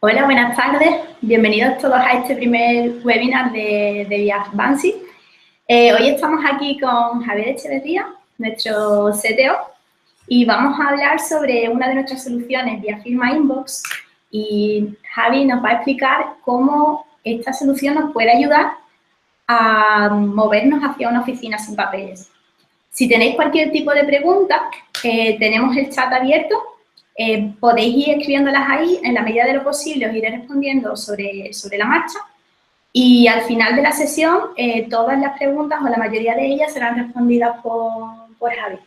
Hola, buenas tardes. Bienvenidos todos a este primer webinar de ViaFirma. Hoy estamos aquí con Javier Echeverría, nuestro CTO, y vamos a hablar sobre una de nuestras soluciones, ViaFirma Inbox, y Javi nos va a explicar cómo esta solución nos puede ayudar a movernos hacia una oficina sin papeles. Si tenéis cualquier tipo de pregunta, tenemos el chat abierto. Podéis ir escribiéndolas ahí, en la medida de lo posible os iré respondiendo sobre la marcha y al final de la sesión todas las preguntas o la mayoría de ellas serán respondidas por Javi.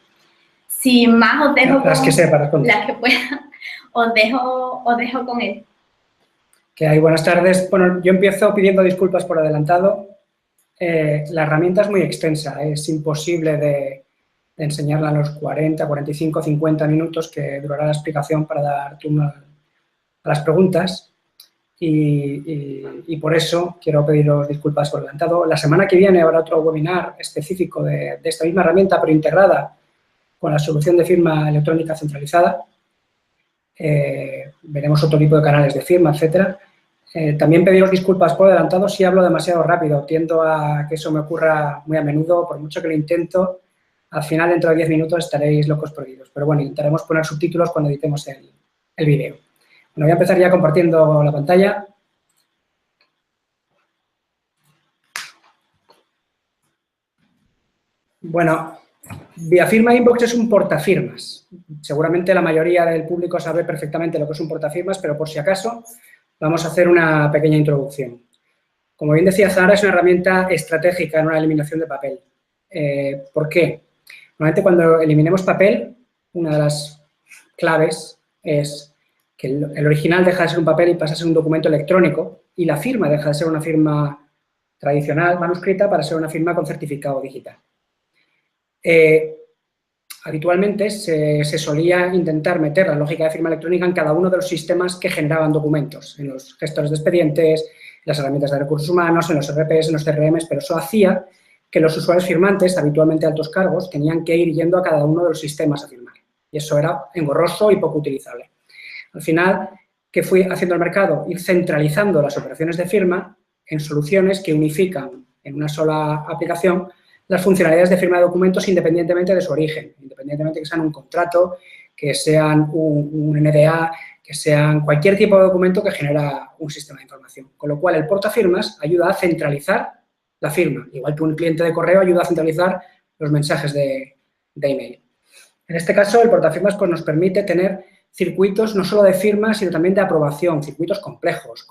Sin más os dejo las que sepa responder. Las que pueda, os dejo con él. ¿Qué hay? Buenas tardes. Bueno, yo empiezo pidiendo disculpas por adelantado. La herramienta es muy extensa, es imposible de enseñarla en los 40, 45, 50 minutos que durará la explicación para dar turno a las preguntas y por eso quiero pediros disculpas por adelantado. La semana que viene habrá otro webinar específico de esta misma herramienta, pero integrada con la solución de firma electrónica centralizada. Veremos otro tipo de canales de firma, etcétera. También pediros disculpas por adelantado si hablo demasiado rápido. Tiendo a que eso me ocurra muy a menudo, por mucho que lo intento. Al final, dentro de 10 minutos, estaréis locos perdidos. Pero bueno, intentaremos poner subtítulos cuando editemos el vídeo. Bueno, voy a empezar ya compartiendo la pantalla. Bueno, ViaFirma Inbox es un portafirmas. Seguramente la mayoría del público sabe perfectamente lo que es un portafirmas, pero por si acaso vamos a hacer una pequeña introducción. Como bien decía Zahara, es una herramienta estratégica en una eliminación de papel. ¿Por qué? Normalmente cuando eliminemos papel, una de las claves es que el original deja de ser un papel y pasa a ser un documento electrónico y la firma deja de ser una firma tradicional, manuscrita, para ser una firma con certificado digital. Habitualmente se solía intentar meter la lógica de firma electrónica en cada uno de los sistemas que generaban documentos, en los gestores de expedientes, en las herramientas de recursos humanos, en los RPs, en los CRMs, pero eso hacía que los usuarios firmantes, habitualmente altos cargos, tenían que ir yendo a cada uno de los sistemas a firmar. Y eso era engorroso y poco utilizable. Al final, ¿qué fue haciendo el mercado? Ir centralizando las operaciones de firma en soluciones que unifican en una sola aplicación las funcionalidades de firma de documentos independientemente de su origen, independientemente que sean un contrato, que sean un NDA, que sean cualquier tipo de documento que genera un sistema de información. Con lo cual, el portafirmas ayuda a centralizar la firma, igual que un cliente de correo ayuda a centralizar los mensajes de email. En este caso, el portafirmas pues, nos permite tener circuitos no solo de firma, sino también de aprobación, circuitos complejos,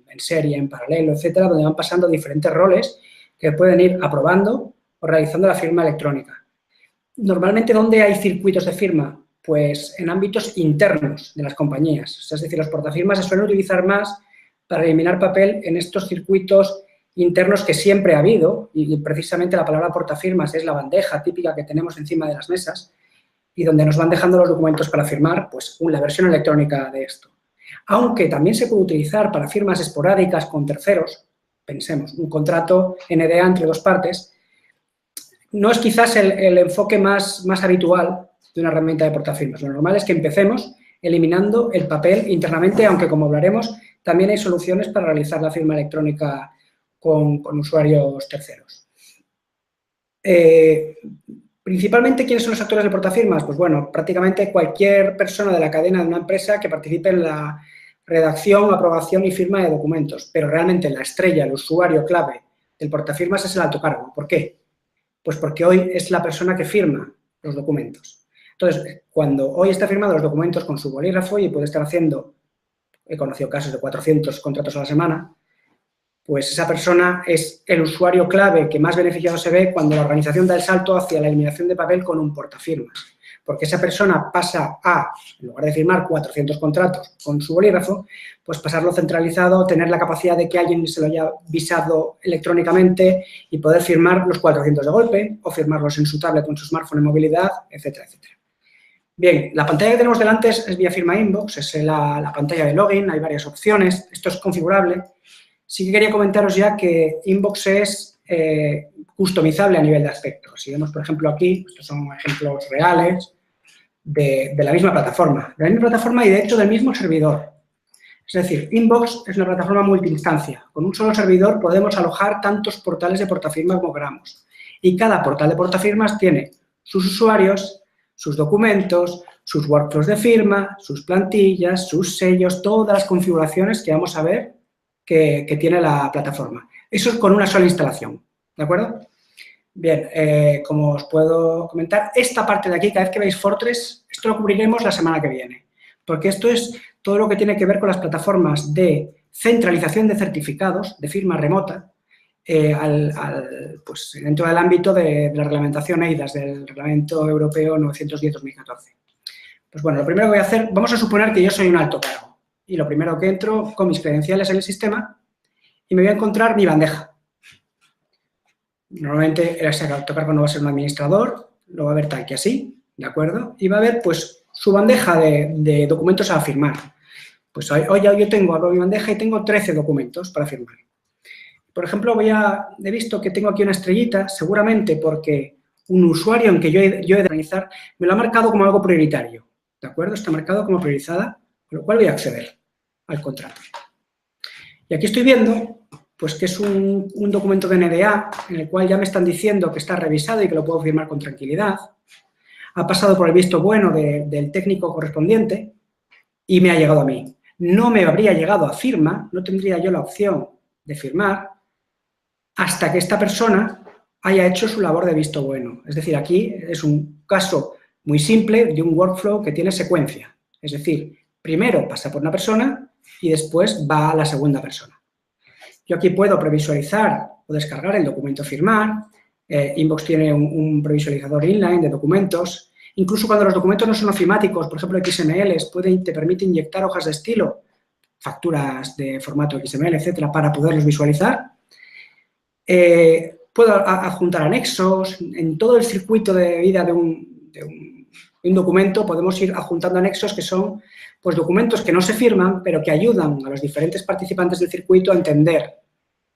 en serie, en paralelo, etcétera, donde van pasando diferentes roles que pueden ir aprobando o realizando la firma electrónica. Normalmente, ¿dónde hay circuitos de firma? Pues en ámbitos internos de las compañías. Es decir, los portafirmas se suelen utilizar más para eliminar papel en estos circuitos internos que siempre ha habido, y precisamente la palabra portafirmas es la bandeja típica que tenemos encima de las mesas y donde nos van dejando los documentos para firmar, pues la versión electrónica de esto. Aunque también se puede utilizar para firmas esporádicas con terceros, pensemos, un contrato NDA entre dos partes, no es quizás el enfoque más habitual de una herramienta de portafirmas. Lo normal es que empecemos eliminando el papel internamente, aunque como hablaremos, también hay soluciones para realizar la firma electrónica con usuarios terceros. Principalmente, ¿quiénes son los actores de portafirmas? Pues bueno, prácticamente cualquier persona de la cadena de una empresa que participe en la redacción, aprobación y firma de documentos, pero realmente la estrella, el usuario clave del portafirmas es el alto cargo. ¿Por qué? Pues porque hoy es la persona que firma los documentos. Entonces, cuando hoy está firmando los documentos con su bolígrafo y puede estar haciendo, he conocido casos de 400 contratos a la semana, pues esa persona es el usuario clave que más beneficiado se ve cuando la organización da el salto hacia la eliminación de papel con un portafirmas. Porque esa persona pasa a, en lugar de firmar 400 contratos con su bolígrafo, pues pasarlo centralizado, tener la capacidad de que alguien se lo haya visado electrónicamente y poder firmar los 400 de golpe o firmarlos en su tablet o en su smartphone en movilidad, etcétera, etcétera. Bien, la pantalla que tenemos delante es ViaFirma Inbox, es la pantalla de login, hay varias opciones, esto es configurable. Sí que quería comentaros ya que Inbox es customizable a nivel de aspectos. Si vemos, por ejemplo, aquí, estos son ejemplos reales de la misma plataforma. De la misma plataforma y, de hecho, del mismo servidor. Es decir, Inbox es una plataforma multiinstancia. Con un solo servidor podemos alojar tantos portales de portafirmas como queramos. Y cada portal de portafirmas tiene sus usuarios, sus documentos, sus workflows de firma, sus plantillas, sus sellos, todas las configuraciones que vamos a ver que tiene la plataforma. Eso es con una sola instalación, ¿de acuerdo? Bien, como os puedo comentar, esta parte de aquí, cada vez que veis Fortress, esto lo cubriremos la semana que viene, porque esto es todo lo que tiene que ver con las plataformas de centralización de certificados, de firma remota, pues, dentro del ámbito de la reglamentación EIDAS, del Reglamento Europeo 910-2014. Pues bueno, lo primero que voy a hacer, vamos a suponer que yo soy un alto cargo, y lo primero que entro con mis credenciales en el sistema y me voy a encontrar mi bandeja. Normalmente ese alto cargo no va a ser un administrador, lo va a ver tal que así, ¿de acuerdo? Y va a ver, pues, su bandeja de documentos a firmar. Pues hoy yo abro mi bandeja y tengo 13 documentos para firmar. Por ejemplo, he visto que tengo aquí una estrellita, seguramente porque un usuario en que yo he de organizar me lo ha marcado como algo prioritario, ¿de acuerdo? Está marcado como priorizada, con lo cual voy a acceder al contrato. Y aquí estoy viendo, pues, que es un documento de NDA en el cual ya me están diciendo que está revisado y que lo puedo firmar con tranquilidad. Ha pasado por el visto bueno del técnico correspondiente y me ha llegado a mí. No me habría llegado a firma, no tendría yo la opción de firmar hasta que esta persona haya hecho su labor de visto bueno. Es decir, aquí es un caso muy simple de un workflow que tiene secuencia. Es decir, primero pasa por una persona y después va a la segunda persona. Yo aquí puedo previsualizar o descargar el documento firmar. Inbox tiene un previsualizador inline de documentos. Incluso cuando los documentos no son ofimáticos, por ejemplo, XML, te permite inyectar hojas de estilo, facturas de formato XML, etcétera, para poderlos visualizar. Puedo adjuntar anexos. En todo el circuito de vida de un documento podemos ir adjuntando anexos que son, pues, documentos que no se firman, pero que ayudan a los diferentes participantes del circuito a entender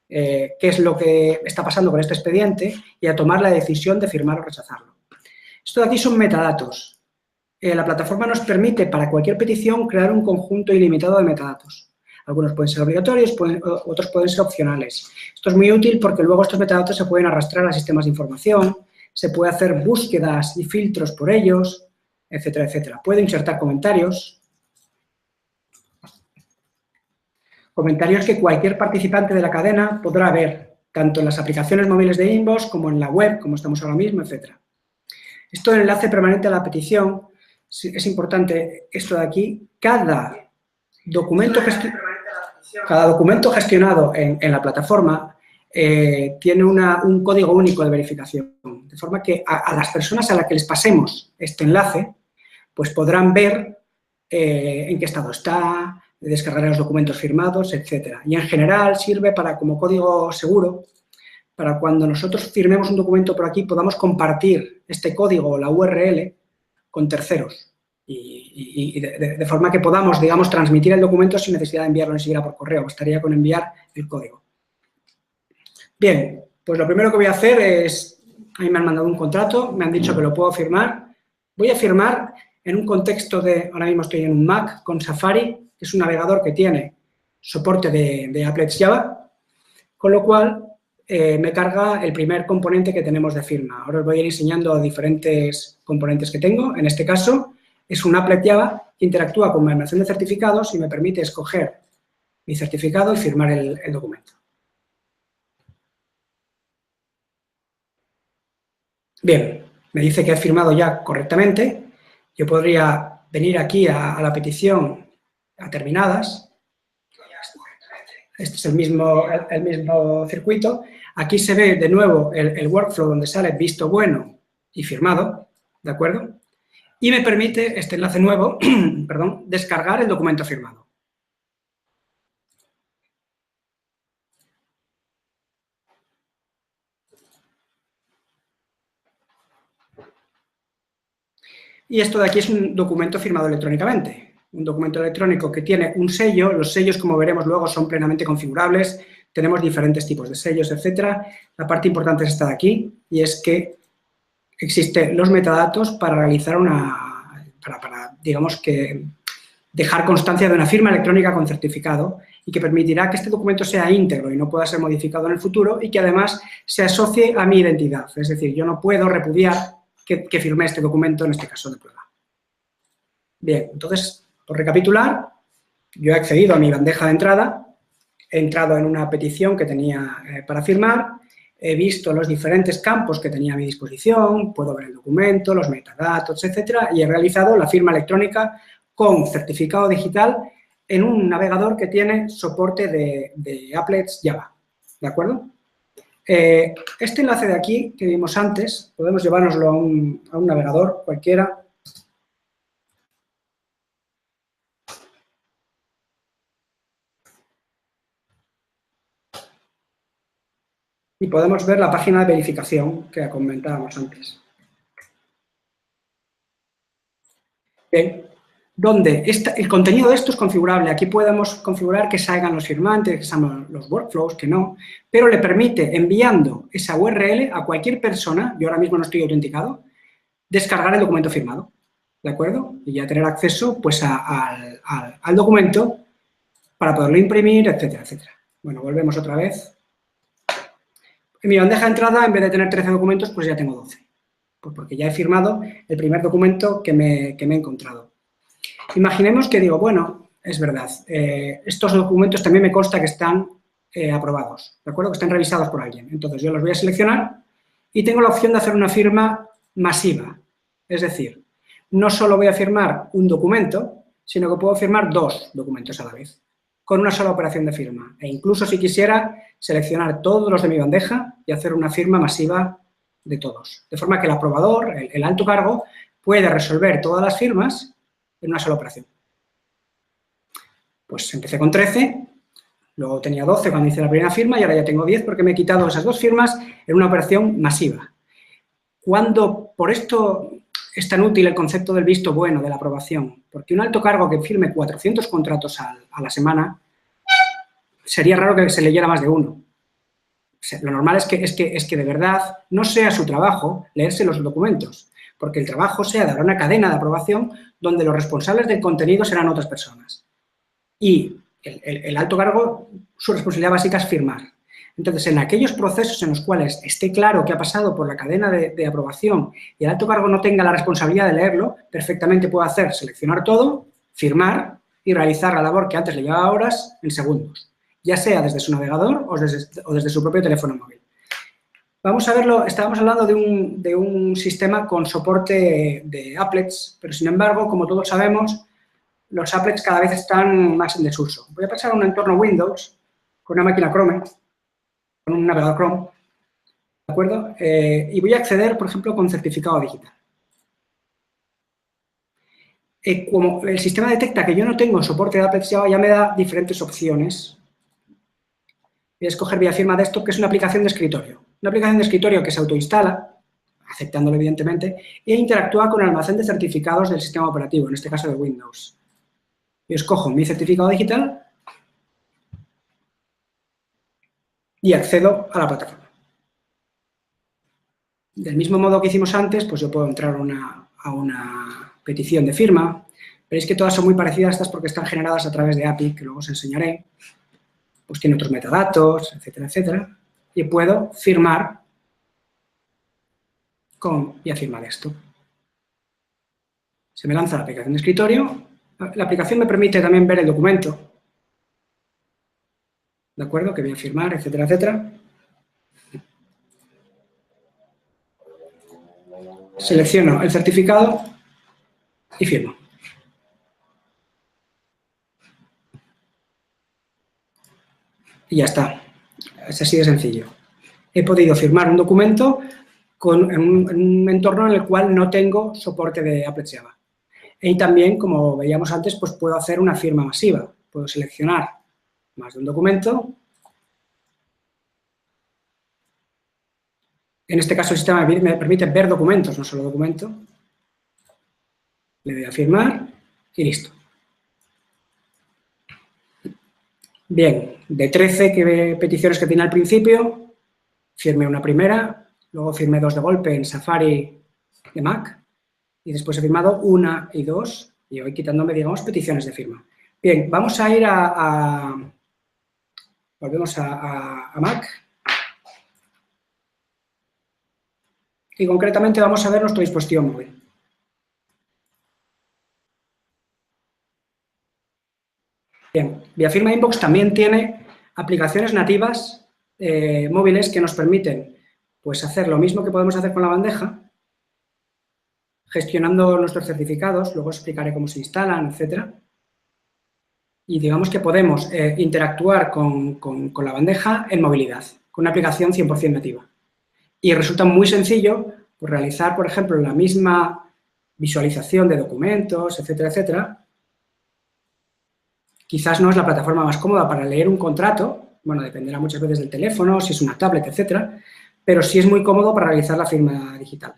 qué es lo que está pasando con este expediente y a tomar la decisión de firmar o rechazarlo. Esto de aquí son metadatos. La plataforma nos permite para cualquier petición crear un conjunto ilimitado de metadatos. Algunos pueden ser obligatorios, otros pueden ser opcionales. Esto es muy útil porque luego estos metadatos se pueden arrastrar a sistemas de información, se puede hacer búsquedas y filtros por ellos, etcétera, etcétera. Puedo insertar comentarios. Comentarios que cualquier participante de la cadena podrá ver, tanto en las aplicaciones móviles de Inbox como en la web, como estamos ahora mismo, etcétera. Esto del enlace permanente a la petición, es importante esto de aquí. Cada documento gestionado en la plataforma tiene un código único de verificación, de forma que a las personas a las que les pasemos este enlace, pues podrán ver en qué estado está, descargar los documentos firmados, etcétera. Y en general sirve como código seguro para cuando nosotros firmemos un documento por aquí podamos compartir este código o la URL con terceros y de forma que podamos, digamos, transmitir el documento sin necesidad de enviarlo ni siquiera por correo, bastaría con enviar el código. Bien, pues lo primero que voy a hacer es, a mí me han mandado un contrato, me han dicho que lo puedo firmar. Voy a firmar en un contexto ahora mismo estoy en un Mac con Safari, que es un navegador que tiene soporte de applets Java, con lo cual me carga el primer componente que tenemos de firma. Ahora os voy a ir enseñando diferentes componentes que tengo. En este caso, es un applet Java que interactúa con mi almacén de certificados y me permite escoger mi certificado y firmar el documento. Bien, me dice que he firmado ya correctamente. Yo podría venir aquí a la petición a terminadas. Este es el mismo circuito. Aquí se ve de nuevo el workflow donde sale visto bueno y firmado, ¿de acuerdo? Y me permite este enlace nuevo, perdón, descargar el documento firmado. Y esto de aquí es un documento firmado electrónicamente. Un documento electrónico que tiene un sello. Los sellos, como veremos luego, son plenamente configurables. Tenemos diferentes tipos de sellos, etcétera. La parte importante es esta de aquí, y es que existen los metadatos para realizar digamos que, dejar constancia de una firma electrónica con certificado y que permitirá que este documento sea íntegro y no pueda ser modificado en el futuro y que además se asocie a mi identidad. Es decir, yo no puedo repudiar que firmé este documento, en este caso de prueba. Bien, entonces, por recapitular, yo he accedido a mi bandeja de entrada, he entrado en una petición que tenía para firmar, he visto los diferentes campos que tenía a mi disposición, puedo ver el documento, los metadatos, etcétera, y he realizado la firma electrónica con certificado digital en un navegador que tiene soporte de applets Java, ¿de acuerdo? Este enlace de aquí que vimos antes, podemos llevárnoslo a un navegador cualquiera. Y podemos ver la página de verificación que comentábamos antes. Bien, donde el contenido de esto es configurable. Aquí podemos configurar que salgan los firmantes, que salgan los workflows, que no, pero le permite, enviando esa URL a cualquier persona, yo ahora mismo no estoy autenticado, descargar el documento firmado, ¿de acuerdo? Y ya tener acceso pues, al documento para poderlo imprimir, etcétera, etcétera. Bueno, volvemos otra vez. En mi bandeja de entrada, en vez de tener 13 documentos, pues ya tengo 12. Pues porque ya he firmado el primer documento que me he encontrado. Imaginemos que digo, bueno, es verdad, estos documentos también me consta que están aprobados, ¿de acuerdo? Que están revisados por alguien. Entonces, yo los voy a seleccionar y tengo la opción de hacer una firma masiva. Es decir, no solo voy a firmar un documento, sino que puedo firmar 2 documentos a la vez, con una sola operación de firma. E incluso, si quisiera, seleccionar todos los de mi bandeja y hacer una firma masiva de todos. De forma que el aprobador, el alto cargo, puede resolver todas las firmas en una sola operación. Pues empecé con 13, luego tenía 12 cuando hice la primera firma y ahora ya tengo 10 porque me he quitado esas 2 firmas en una operación masiva. Cuando, por esto es tan útil el concepto del visto bueno de la aprobación, porque un alto cargo que firme 400 contratos a la semana, sería raro que se leyera más de uno. Lo normal es que de verdad no sea su trabajo leerse los documentos, porque el trabajo sea dar una cadena de aprobación donde los responsables del contenido serán otras personas. Y el alto cargo, su responsabilidad básica es firmar. Entonces, en aquellos procesos en los cuales esté claro que ha pasado por la cadena de aprobación y el alto cargo no tenga la responsabilidad de leerlo, perfectamente puede hacer seleccionar todo, firmar y realizar la labor que antes le llevaba horas en segundos, ya sea desde su navegador o desde su propio teléfono móvil. Vamos a verlo, estábamos hablando de un sistema con soporte de applets, pero sin embargo, como todos sabemos, los applets cada vez están más en desuso. Voy a pasar a un entorno Windows con una máquina Chrome, con un navegador Chrome, ¿de acuerdo? Y voy a acceder, por ejemplo, con certificado digital. Como el sistema detecta que yo no tengo soporte de applets Java, ya me da diferentes opciones. Voy a escoger vía firma desktop, que es una aplicación de escritorio. Una aplicación de escritorio que se autoinstala, aceptándolo evidentemente, e interactúa con el almacén de certificados del sistema operativo, en este caso de Windows. Yo escojo mi certificado digital y accedo a la plataforma. Del mismo modo que hicimos antes, pues yo puedo entrar a una petición de firma. Veréis que todas son muy parecidas, estas porque están generadas a través de API, que luego os enseñaré. Pues tiene otros metadatos, etcétera, etcétera. Y puedo firmar vía firma desktop. Se me lanza la aplicación de escritorio. La aplicación me permite también ver el documento, ¿de acuerdo? Que voy a firmar, etcétera, etcétera. Selecciono el certificado y firmo. Y ya está. Es así de sencillo. He podido firmar un documento en un entorno en el cual no tengo soporte de applets Java. Y también, como veíamos antes, pues puedo hacer una firma masiva. Puedo seleccionar más de un documento. En este caso, el sistema me permite ver documentos, no solo documento. Le doy a firmar y listo. Bien, de 13 peticiones que tenía al principio, firmé una primera, luego firmé 2 de golpe en Safari de Mac y después he firmado 1 y 2 y voy quitándome, digamos, peticiones de firma. Bien, vamos a ir volvemos a Mac. Y concretamente vamos a ver nuestro dispositivo móvil. Bien, ViaFirma Inbox también tiene aplicaciones nativas móviles que nos permiten pues, hacer lo mismo que podemos hacer con la bandeja, gestionando nuestros certificados, luego explicaré cómo se instalan, etcétera. Y digamos que podemos interactuar con la bandeja en movilidad, con una aplicación 100% nativa. Y resulta muy sencillo pues, realizar, por ejemplo, la misma visualización de documentos, etcétera, etcétera. Quizás no es la plataforma más cómoda para leer un contrato, bueno, dependerá muchas veces del teléfono, si es una tablet, etcétera, pero sí es muy cómodo para realizar la firma digital.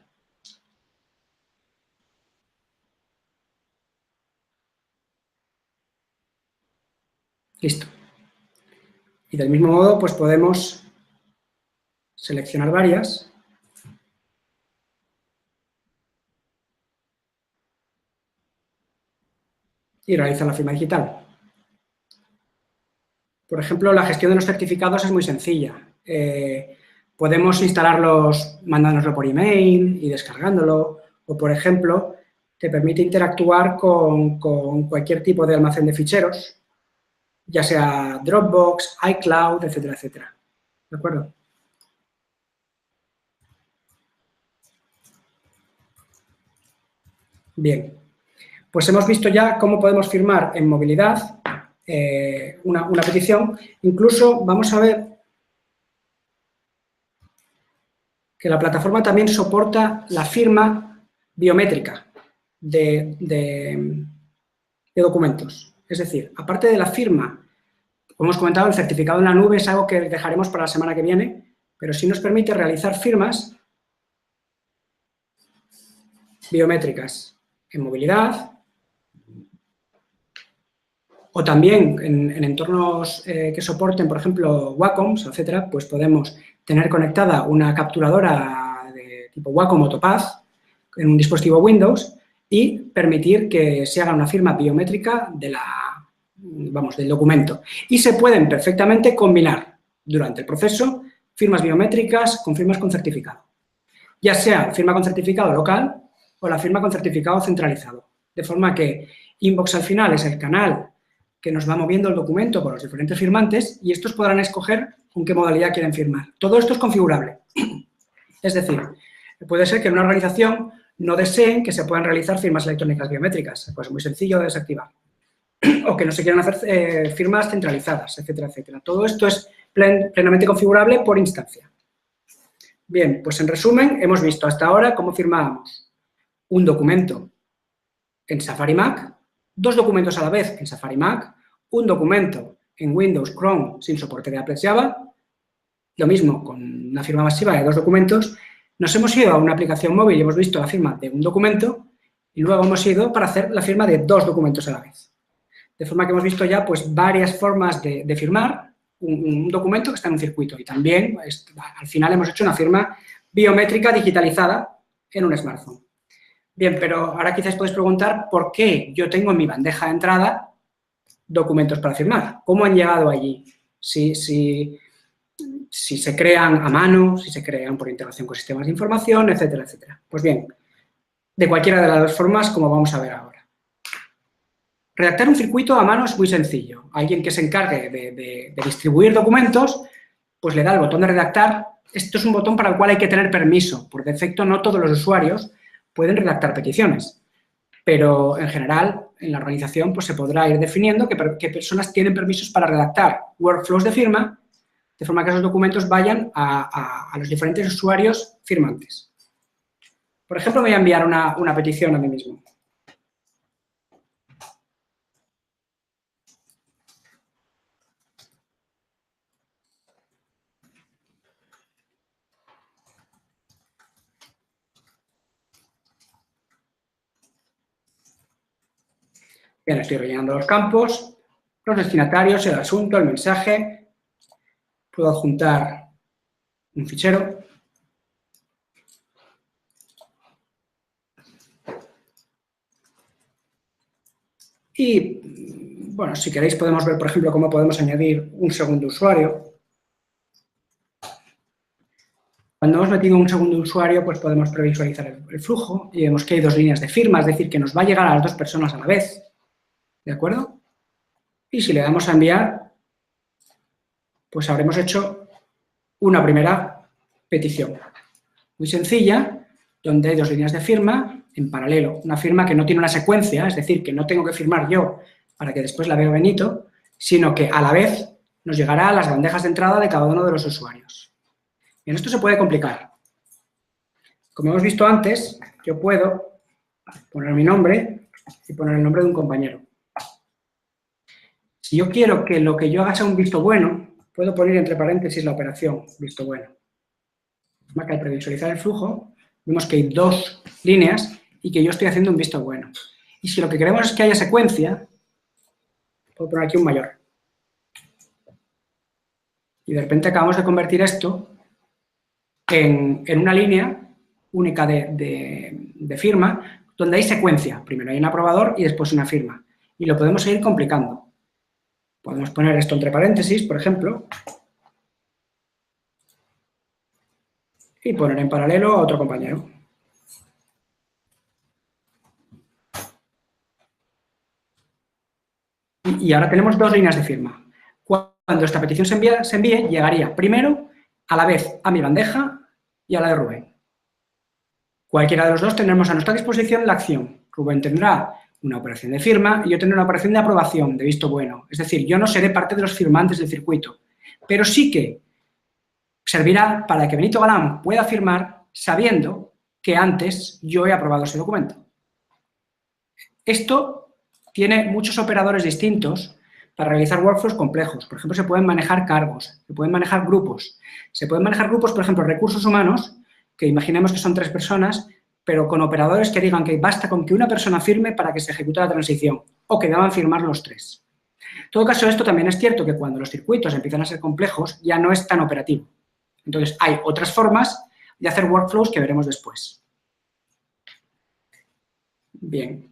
Listo. Y del mismo modo, pues podemos seleccionar varias y realizar la firma digital. Por ejemplo, la gestión de los certificados es muy sencilla. Podemos instalarlos mandándonoslo por email y descargándolo, o por ejemplo, te permite interactuar con cualquier tipo de almacén de ficheros, ya sea Dropbox, iCloud, etcétera, etcétera. ¿De acuerdo? Bien, pues hemos visto ya cómo podemos firmar en movilidad una petición. Incluso vamos a ver que la plataforma también soporta la firma biométrica de documentos. Es decir, aparte de la firma, como hemos comentado, el certificado en la nube es algo que dejaremos para la semana que viene, pero sí nos permite realizar firmas biométricas en movilidad o también en entornos que soporten, por ejemplo, Wacoms, etcétera, pues podemos tener conectada una capturadora de tipo Wacom o Topaz en un dispositivo Windows y permitir que se haga una firma biométrica del documento. Y se pueden perfectamente combinar durante el proceso firmas biométricas con firmas con certificado. Ya sea firma con certificado local o la firma con certificado centralizado. De forma que Inbox al final es el canal que nos va moviendo el documento por los diferentes firmantes y estos podrán escoger con qué modalidad quieren firmar. Todo esto es configurable. Es decir, puede ser que en una organización no deseen que se puedan realizar firmas electrónicas biométricas, pues es muy sencillo de desactivar. O que no se quieran hacer firmas centralizadas, etcétera, etcétera. Todo esto es plenamente configurable por instancia. Bien, pues en resumen, hemos visto hasta ahora cómo firmábamos un documento en Safari Mac, dos documentos a la vez en Safari Mac, un documento en Windows Chrome sin soporte de Applet Java, lo mismo con una firma masiva de dos documentos. Nos hemos ido a una aplicación móvil y hemos visto la firma de un documento y luego hemos ido para hacer la firma de dos documentos a la vez. De forma que hemos visto ya pues, varias formas de firmar un documento que está en un circuito y también al final hemos hecho una firma biométrica digitalizada en un smartphone. Bien, pero ahora quizás podéis preguntar por qué yo tengo en mi bandeja de entrada documentos para firmar. ¿Cómo han llegado allí? Si se crean a mano, si se crean por integración con sistemas de información, etcétera, etcétera. Pues bien, de cualquiera de las dos formas, como vamos a ver ahora. Redactar un circuito a mano es muy sencillo. Alguien que se encargue de distribuir documentos, pues le da el botón de redactar. Esto es un botón para el cual hay que tener permiso. Por defecto, no todos los usuarios pueden redactar peticiones. Pero, en general, en la organización pues, se podrá ir definiendo qué personas tienen permisos para redactar workflows de firma, de forma que esos documentos vayan a los diferentes usuarios firmantes. Por ejemplo, voy a enviar una petición a mí mismo. Bien, estoy rellenando los campos, los destinatarios, el asunto, el mensaje. Puedo adjuntar un fichero. Y, bueno, si queréis podemos ver, por ejemplo, cómo podemos añadir un segundo usuario. Cuando hemos metido un segundo usuario, pues podemos previsualizar el flujo y vemos que hay dos líneas de firma, es decir, que nos va a llegar a las dos personas a la vez. ¿De acuerdo? Y si le damos a enviar, pues habremos hecho una primera petición. Muy sencilla, donde hay dos líneas de firma en paralelo. Una firma que no tiene una secuencia, es decir, que no tengo que firmar yo para que después la vea Benito, sino que a la vez nos llegará a las bandejas de entrada de cada uno de los usuarios. Bien, esto se puede complicar. Como hemos visto antes, yo puedo poner mi nombre y poner el nombre de un compañero. Si yo quiero que lo que yo haga sea un visto bueno, puedo poner entre paréntesis la operación visto bueno. Al previsualizar el flujo, vemos que hay dos líneas y que yo estoy haciendo un visto bueno. Y si lo que queremos es que haya secuencia, puedo poner aquí un mayor. Y de repente acabamos de convertir esto en una línea única de firma, donde hay secuencia. Primero hay un aprobador y después una firma. Y lo podemos seguir complicando. Podemos poner esto entre paréntesis, por ejemplo, y poner en paralelo a otro compañero. Y ahora tenemos dos líneas de firma. Cuando esta petición se envíe, llegaría primero a la vez a mi bandeja y a la de Rubén. Cualquiera de los dos tendremos a nuestra disposición la acción. Rubén tendrá una operación de firma y yo tendré una operación de aprobación, de visto bueno. Es decir, yo no seré parte de los firmantes del circuito, pero sí que servirá para que Benito Galán pueda firmar sabiendo que antes yo he aprobado ese documento. Esto tiene muchos operadores distintos para realizar workflows complejos. Por ejemplo, se pueden manejar cargos, se pueden manejar grupos. Se pueden manejar grupos, por ejemplo, recursos humanos, que imaginemos que son 3 personas, pero con operadores que digan que basta con que una persona firme para que se ejecute la transición, o que deban firmar los 3. En todo caso, esto también es cierto que cuando los circuitos empiezan a ser complejos, ya no es tan operativo. Entonces, hay otras formas de hacer workflows que veremos después. Bien.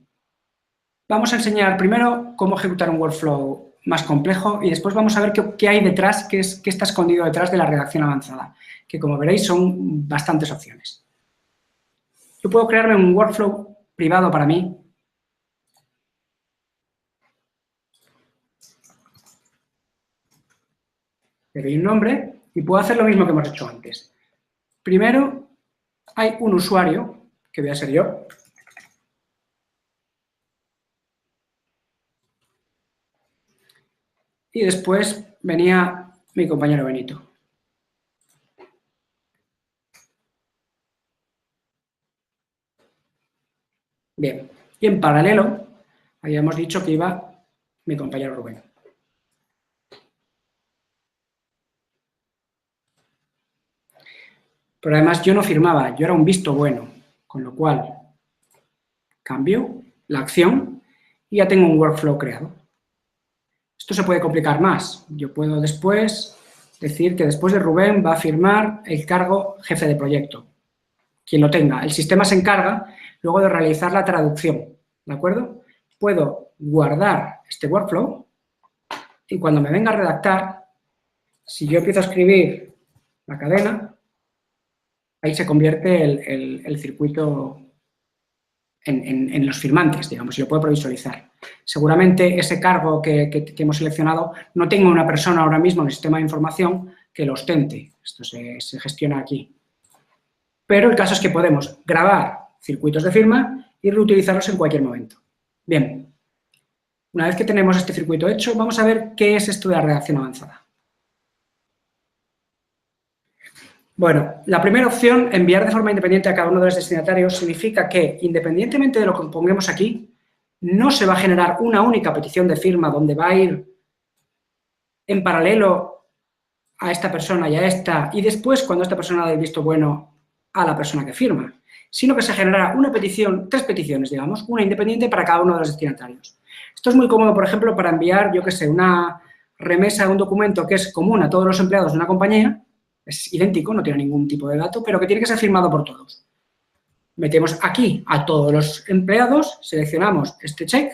Vamos a enseñar primero cómo ejecutar un workflow más complejo y después vamos a ver qué hay detrás, qué está escondido detrás de la redacción avanzada, que como veréis son bastantes opciones. Yo puedo crearme un workflow privado para mí. Le doy un nombre y puedo hacer lo mismo que hemos hecho antes. Primero hay un usuario, que voy a ser yo. Y después venía mi compañero Benito. Bien, y en paralelo habíamos dicho que iba mi compañero Rubén. Pero además yo no firmaba, yo era un visto bueno, con lo cual cambio la acción y ya tengo un workflow creado. Esto se puede complicar más. Yo puedo después decir que después de Rubén va a firmar el cargo jefe de proyecto. Quien lo tenga. El sistema se encarga luego de realizar la traducción. ¿De acuerdo? Puedo guardar este workflow y cuando me venga a redactar, si yo empiezo a escribir la cadena, ahí se convierte el circuito en los firmantes, digamos, y lo puedo previsualizar. Seguramente ese cargo que hemos seleccionado no tenga una persona ahora mismo en el sistema de información que lo ostente. Esto se gestiona aquí. Pero el caso es que podemos grabar circuitos de firma y reutilizarlos en cualquier momento. Bien, una vez que tenemos este circuito hecho, vamos a ver qué es esto de la redacción avanzada. Bueno, la primera opción, enviar de forma independiente a cada uno de los destinatarios, significa que, independientemente de lo que pongamos aquí, no se va a generar una única petición de firma donde va a ir en paralelo a esta persona y a esta, y después, cuando esta persona dé el visto bueno, a la persona que firma, sino que se generará una petición, 3 peticiones, digamos, una independiente para cada uno de los destinatarios. Esto es muy cómodo, por ejemplo, para enviar, yo qué sé, una remesa de un documento que es común a todos los empleados de una compañía. Es idéntico, no tiene ningún tipo de dato, pero que tiene que ser firmado por todos. Metemos aquí a todos los empleados, seleccionamos este check,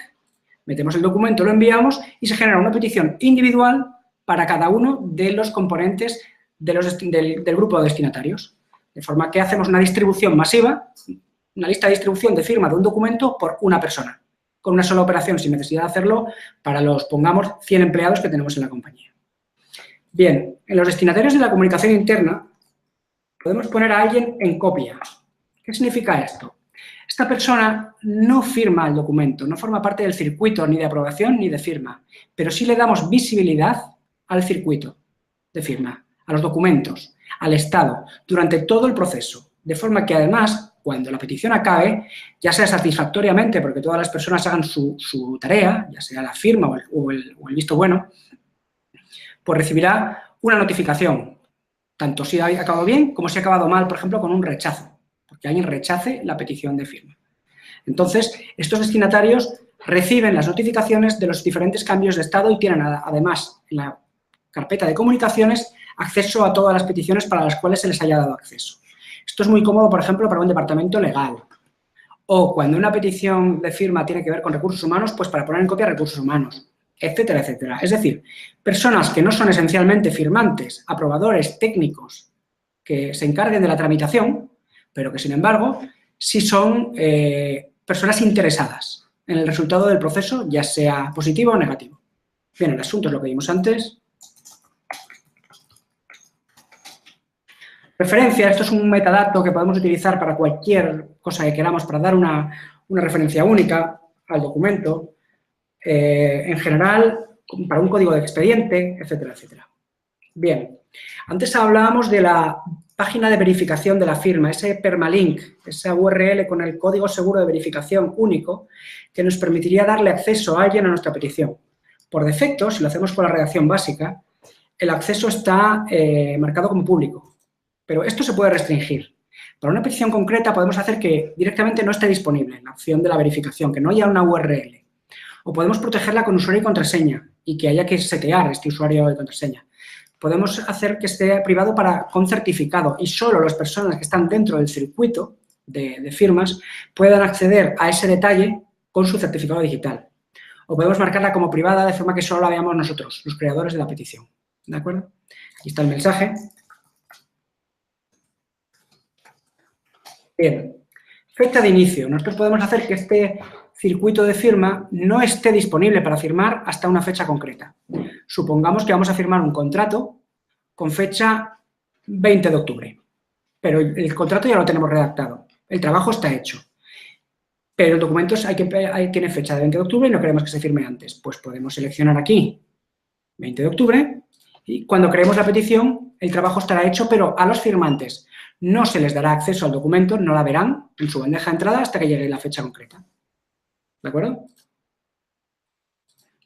Metemos el documento, lo enviamos y se genera una petición individual para cada uno de los componentes del grupo de destinatarios. De forma que hacemos una distribución masiva, una lista de distribución de firma de un documento por una persona, con una sola operación, sin necesidad de hacerlo para los, pongamos, 100 empleados que tenemos en la compañía. Bien, en los destinatarios de la comunicación interna podemos poner a alguien en copia. ¿Qué significa esto? Esta persona no firma el documento, no forma parte del circuito ni de aprobación ni de firma, pero sí le damos visibilidad al circuito de firma, a los documentos, al Estado, durante todo el proceso, de forma que además, cuando la petición acabe, ya sea satisfactoriamente, porque todas las personas hagan su tarea, ya sea la firma o el visto bueno, pues recibirá una notificación, tanto si ha acabado bien como si ha acabado mal, por ejemplo, con un rechazo, porque alguien rechace la petición de firma. Entonces, estos destinatarios reciben las notificaciones de los diferentes cambios de estado y tienen, además, en la carpeta de comunicaciones, acceso a todas las peticiones para las cuales se les haya dado acceso. Esto es muy cómodo, por ejemplo, para un departamento legal. O cuando una petición de firma tiene que ver con recursos humanos, pues para poner en copia recursos humanos, etcétera, etcétera. Es decir, personas que no son esencialmente firmantes, aprobadores técnicos que se encarguen de la tramitación, pero que, sin embargo, sí son personas interesadas en el resultado del proceso, ya sea positivo o negativo. Bien, el asunto es lo que vimos antes. Referencia, esto es un metadato que podemos utilizar para cualquier cosa que queramos, para dar una referencia única al documento, en general, para un código de expediente, etcétera, etcétera. Bien, antes hablábamos de la página de verificación de la firma, ese permalink, esa URL con el código seguro de verificación único que nos permitiría darle acceso a alguien a nuestra petición. Por defecto, si lo hacemos con la redacción básica, el acceso está marcado como público, pero esto se puede restringir. Para una petición concreta podemos hacer que directamente no esté disponible en la opción de la verificación, que no haya una URL. O podemos protegerla con usuario y contraseña y que haya que setear este usuario y contraseña. Podemos hacer que esté privado con certificado y solo las personas que están dentro del circuito de firmas puedan acceder a ese detalle con su certificado digital. O podemos marcarla como privada de forma que solo la veamos nosotros, los creadores de la petición. ¿De acuerdo? Aquí está el mensaje. Bien. Fecha de inicio. Nosotros podemos hacer que este circuito de firma no esté disponible para firmar hasta una fecha concreta. Supongamos que vamos a firmar un contrato con fecha 20 de octubre, pero el contrato ya lo tenemos redactado, el trabajo está hecho, pero el documento tiene fecha de 20 de octubre y no queremos que se firme antes. Pues podemos seleccionar aquí 20 de octubre y cuando creemos la petición el trabajo estará hecho, pero a los firmantes no se les dará acceso al documento, no la verán en su bandeja de entrada hasta que llegue la fecha concreta. ¿De acuerdo?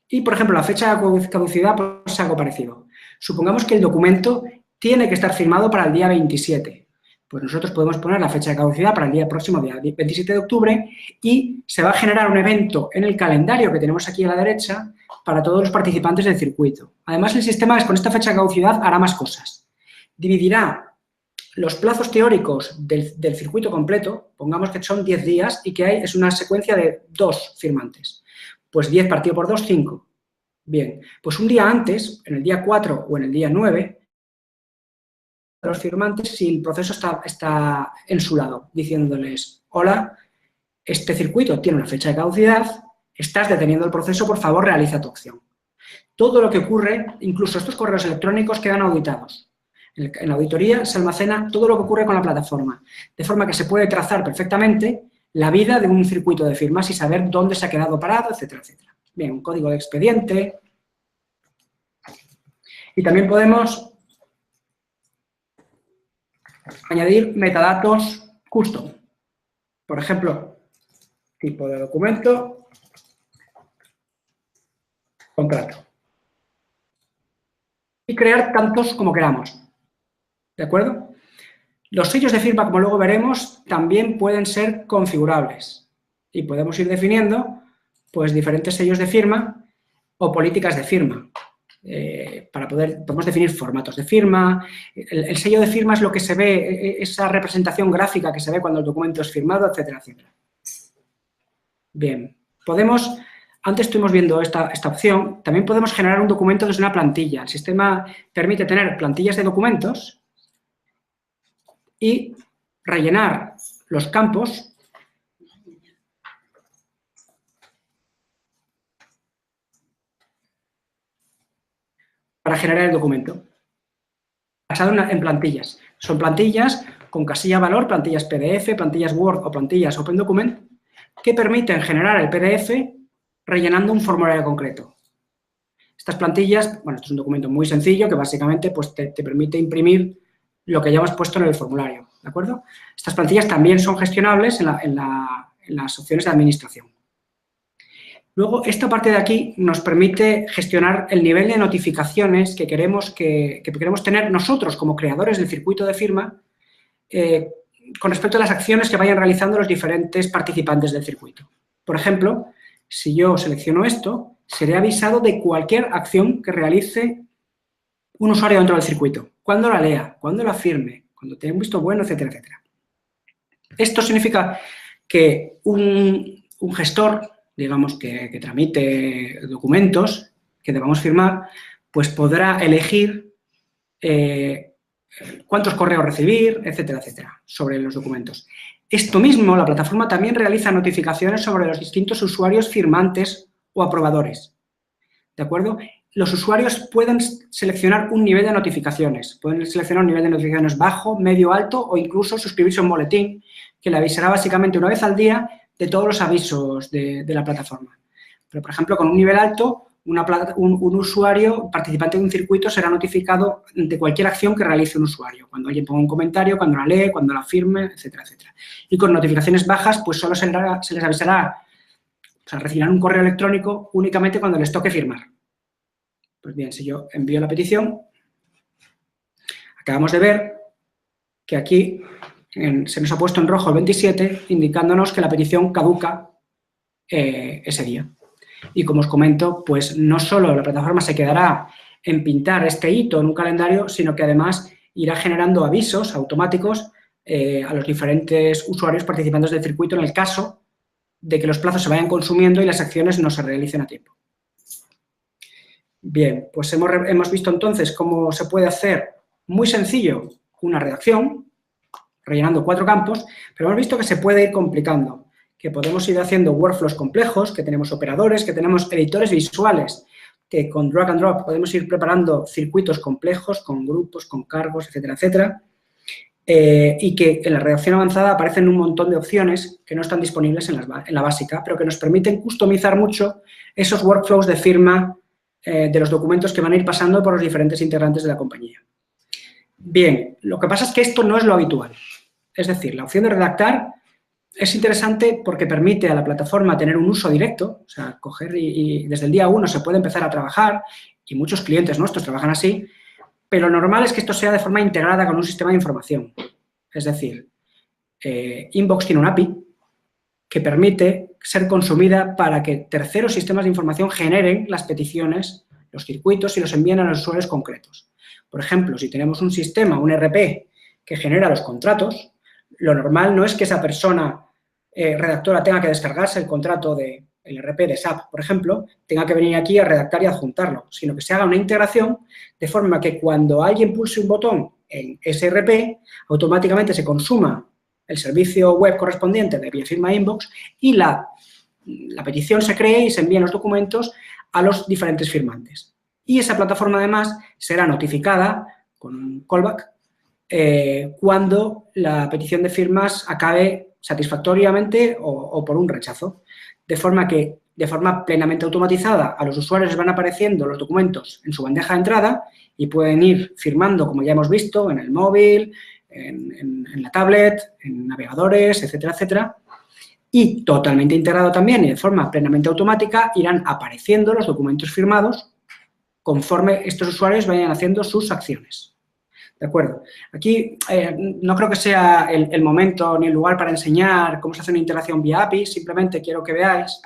Y, por ejemplo, la fecha de caducidad pues, es algo parecido. Supongamos que el documento tiene que estar firmado para el día 27. Pues nosotros podemos poner la fecha de caducidad para el día próximo, día 27 de octubre, y se va a generar un evento en el calendario que tenemos aquí a la derecha para todos los participantes del circuito. Además, el sistema con esta fecha de caducidad hará más cosas. Dividirá los plazos teóricos del circuito completo, pongamos que son 10 días y que es una secuencia de 2 firmantes. Pues 10 partido por 2, 5. Bien, pues un día antes, en el día 4 o en el día 9, los firmantes, si el proceso está en su lado, diciéndoles, hola, este circuito tiene una fecha de caducidad, estás deteniendo el proceso, por favor, realiza tu acción. Todo lo que ocurre, incluso estos correos electrónicos, quedan auditados. En la auditoría se almacena todo lo que ocurre con la plataforma, de forma que se puede trazar perfectamente la vida de un circuito de firmas y saber dónde se ha quedado parado, etcétera, etcétera. Bien, un código de expediente. Y también podemos añadir metadatos custom. Por ejemplo, tipo de documento, contrato. Y crear tantos como queramos. ¿De acuerdo? Los sellos de firma, como luego veremos, también pueden ser configurables y podemos ir definiendo pues, diferentes sellos de firma o políticas de firma. Podemos definir formatos de firma. El sello de firma es lo que se ve, esa representación gráfica que se ve cuando el documento es firmado, etcétera, etcétera. Bien, podemos Antes estuvimos viendo esta opción. También podemos generar un documento desde una plantilla. El sistema permite tener plantillas de documentos y rellenar los campos para generar el documento, basado en plantillas. Son plantillas con casilla valor, plantillas PDF, plantillas Word o plantillas Open Document, que permiten generar el PDF rellenando un formulario concreto. Estas plantillas, bueno, esto es un documento muy sencillo que básicamente pues, te permite imprimir lo que ya hemos puesto en el formulario, ¿de acuerdo? Estas plantillas también son gestionables en las opciones de administración. Luego, esta parte de aquí nos permite gestionar el nivel de notificaciones que queremos tener nosotros como creadores del circuito de firma con respecto a las acciones que vayan realizando los diferentes participantes del circuito. Por ejemplo, si yo selecciono esto, seré avisado de cualquier acción que realice un usuario dentro del circuito. Cuando la lea, cuando la firme, cuando tenga un visto bueno, etcétera, etcétera. Esto significa que un gestor, digamos, que tramite documentos que debamos firmar, pues podrá elegir cuántos correos recibir, etcétera, etcétera, sobre los documentos. Esto mismo, la plataforma también realiza notificaciones sobre los distintos usuarios firmantes o aprobadores, ¿de acuerdo? Los usuarios pueden seleccionar un nivel de notificaciones. Pueden seleccionar un nivel de notificaciones bajo, medio, alto o incluso suscribirse a un boletín que le avisará básicamente una vez al día de todos los avisos de la plataforma. Pero, por ejemplo, con un nivel alto, un usuario participante de un circuito será notificado de cualquier acción que realice un usuario. Cuando alguien ponga un comentario, cuando la lee, cuando la firme, etcétera, etcétera. Y con notificaciones bajas, pues solo se les avisará, o sea, recibirán un correo electrónico únicamente cuando les toque firmar. Pues bien, si yo envío la petición, acabamos de ver que aquí se nos ha puesto en rojo el 27, indicándonos que la petición caduca ese día. Y como os comento, pues no solo la plataforma se quedará en pintar este hito en un calendario, sino que además irá generando avisos automáticos a los diferentes usuarios participantes del circuito en el caso de que los plazos se vayan consumiendo y las acciones no se realicen a tiempo. Bien, pues hemos visto entonces cómo se puede hacer muy sencillo una redacción, rellenando 4 campos, pero hemos visto que se puede ir complicando, que podemos ir haciendo workflows complejos, que tenemos operadores, que tenemos editores visuales, que con drag and drop podemos ir preparando circuitos complejos, con grupos, con cargos, etcétera, etcétera, y que en la redacción avanzada aparecen un montón de opciones que no están disponibles en la básica, pero que nos permiten customizar mucho esos workflows de firma de los documentos que van a ir pasando por los diferentes integrantes de la compañía. Bien, lo que pasa es que esto no es lo habitual. Es decir, la opción de redactar es interesante porque permite a la plataforma tener un uso directo, o sea, coger y desde el día 1 se puede empezar a trabajar, y muchos clientes nuestros trabajan así, pero lo normal es que esto sea de forma integrada con un sistema de información. Es decir, Inbox tiene una API que permite ser consumida para que terceros sistemas de información generen las peticiones, los circuitos y los envíen a los usuarios concretos. Por ejemplo, si tenemos un sistema, un ERP, que genera los contratos, lo normal no es que esa persona redactora tenga que descargarse el contrato del ERP de SAP, por ejemplo, tenga que venir aquí a redactar y adjuntarlo, sino que se haga una integración de forma que cuando alguien pulse un botón en ese ERP, automáticamente se consuma el servicio web correspondiente de vía firma Inbox y la petición se cree y se envíen los documentos a los diferentes firmantes. Y esa plataforma, además, será notificada con un callback cuando la petición de firmas acabe satisfactoriamente o por un rechazo. De forma que, de forma plenamente automatizada, a los usuarios les van apareciendo los documentos en su bandeja de entrada y pueden ir firmando, como ya hemos visto, en el móvil, en la tablet, en navegadores, etcétera, etcétera. Y totalmente integrado también y de forma plenamente automática irán apareciendo los documentos firmados conforme estos usuarios vayan haciendo sus acciones. ¿De acuerdo? Aquí no creo que sea el momento ni el lugar para enseñar cómo se hace una integración vía API, simplemente quiero que veáis.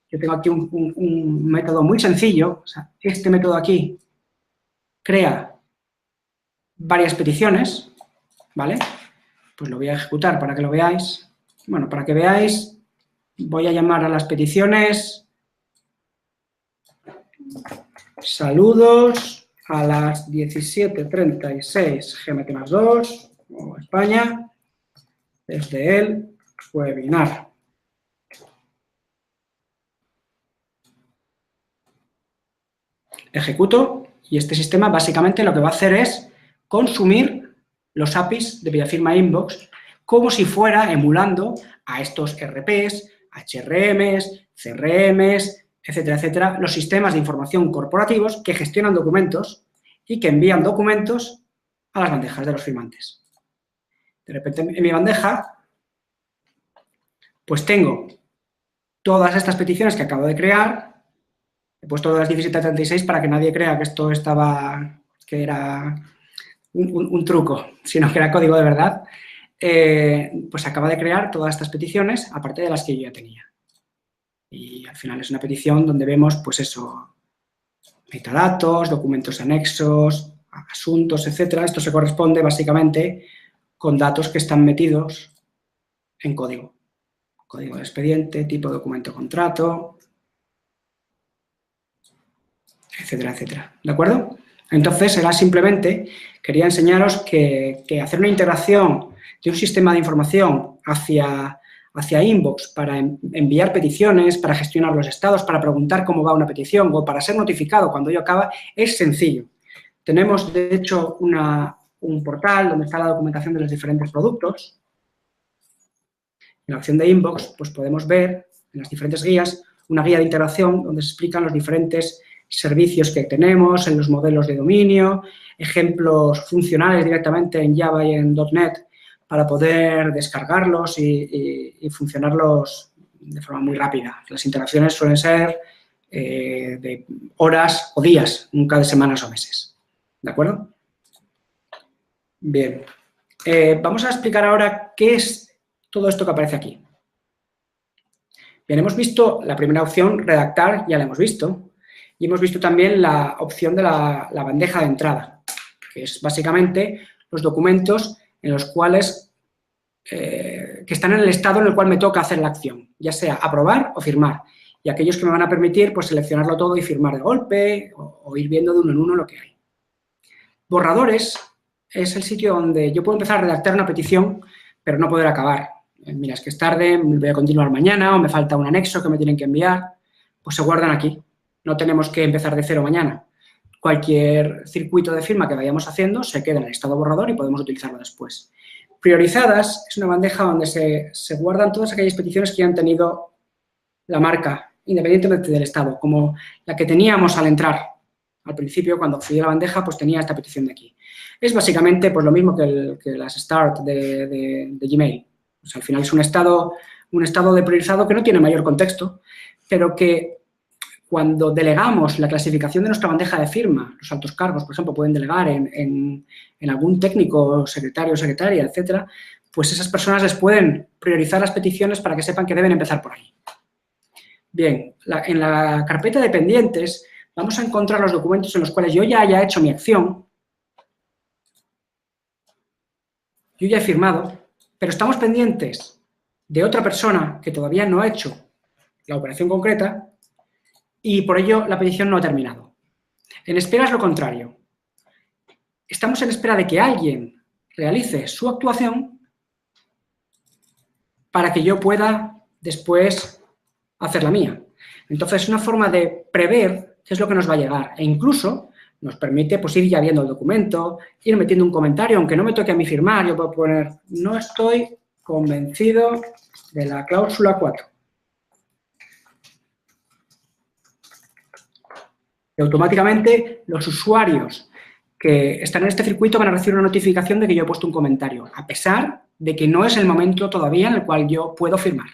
Yo tengo aquí un método muy sencillo. O sea, este método aquí crea varias peticiones, ¿vale? Pues lo voy a ejecutar para que lo veáis. Bueno, para que veáis, voy a llamar a las peticiones Saludos a las 17:36 GMT+2 o España desde el webinar. Ejecuto y este sistema básicamente lo que va a hacer es consumir los APIs de Viafirma Inbox como si fuera emulando a estos RPs, HRMs, CRMs, etcétera, etcétera, los sistemas de información corporativos que gestionan documentos y que envían documentos a las bandejas de los firmantes. De repente en mi bandeja pues tengo todas estas peticiones que acabo de crear. He puesto las 17:36 para que nadie crea que esto que era un truco, sino que era código de verdad. Pues acaba de crear todas estas peticiones, aparte de las que yo ya tenía. Y al final es una petición donde vemos, pues eso, metadatos, documentos anexos, asuntos, etcétera. Esto se corresponde básicamente con datos que están metidos en código. Código de expediente, tipo documento contrato, etcétera, etcétera. ¿De acuerdo? Entonces, era simplemente, quería enseñaros que hacer una integración de un sistema de información hacia Inbox para enviar peticiones, para gestionar los estados, para preguntar cómo va una petición o para ser notificado cuando ello acaba, es sencillo. Tenemos, de hecho, un portal donde está la documentación de los diferentes productos. En la opción de Inbox, pues podemos ver en las diferentes guías una guía de integración donde se explican los diferentes servicios que tenemos, en los modelos de dominio, ejemplos funcionales directamente en Java y en .NET para poder descargarlos y funcionarlos de forma muy rápida. Las interacciones suelen ser de horas o días, nunca de semanas o meses. ¿De acuerdo? Bien. Vamos a explicar ahora qué es todo esto que aparece aquí. Bien, hemos visto la primera opción, redactar, ya la hemos visto. Y hemos visto también la opción de la bandeja de entrada, que es básicamente los documentos en los cuales, que están en el estado en el cual me toca hacer la acción, ya sea aprobar o firmar. Y aquellos que me van a permitir, pues, seleccionarlo todo y firmar de golpe o ir viendo de uno en uno lo que hay. Borradores es el sitio donde yo puedo empezar a redactar una petición, pero no poder acabar. Mira, es que es tarde, voy a continuar mañana o me falta un anexo que me tienen que enviar, pues se guardan aquí. No tenemos que empezar de cero mañana. Cualquier circuito de firma que vayamos haciendo se queda en el estado borrador y podemos utilizarlo después. Priorizadas es una bandeja donde se guardan todas aquellas peticiones que han tenido la marca, independientemente del estado, como la que teníamos al entrar. Al principio, cuando accedí a la bandeja, pues tenía esta petición de aquí. Es básicamente pues, lo mismo que las start de Gmail. O sea, al final es un estado de priorizado que no tiene mayor contexto, pero que cuando delegamos la clasificación de nuestra bandeja de firma, los altos cargos, por ejemplo, pueden delegar en algún técnico, secretario, secretaria, etcétera, pues esas personas les pueden priorizar las peticiones para que sepan que deben empezar por ahí. Bien, en la carpeta de pendientes vamos a encontrar los documentos en los cuales yo ya haya hecho mi acción, yo ya he firmado, pero estamos pendientes de otra persona que todavía no ha hecho la operación concreta y por ello la petición no ha terminado. En espera es lo contrario. Estamos en espera de que alguien realice su actuación para que yo pueda después hacer la mía. Entonces, es una forma de prever qué es lo que nos va a llegar e incluso nos permite pues, ir ya viendo el documento, ir metiendo un comentario, aunque no me toque a mí firmar, yo puedo poner no estoy convencido de la cláusula 4. Y automáticamente los usuarios que están en este circuito van a recibir una notificación de que yo he puesto un comentario, a pesar de que no es el momento todavía en el cual yo puedo firmar.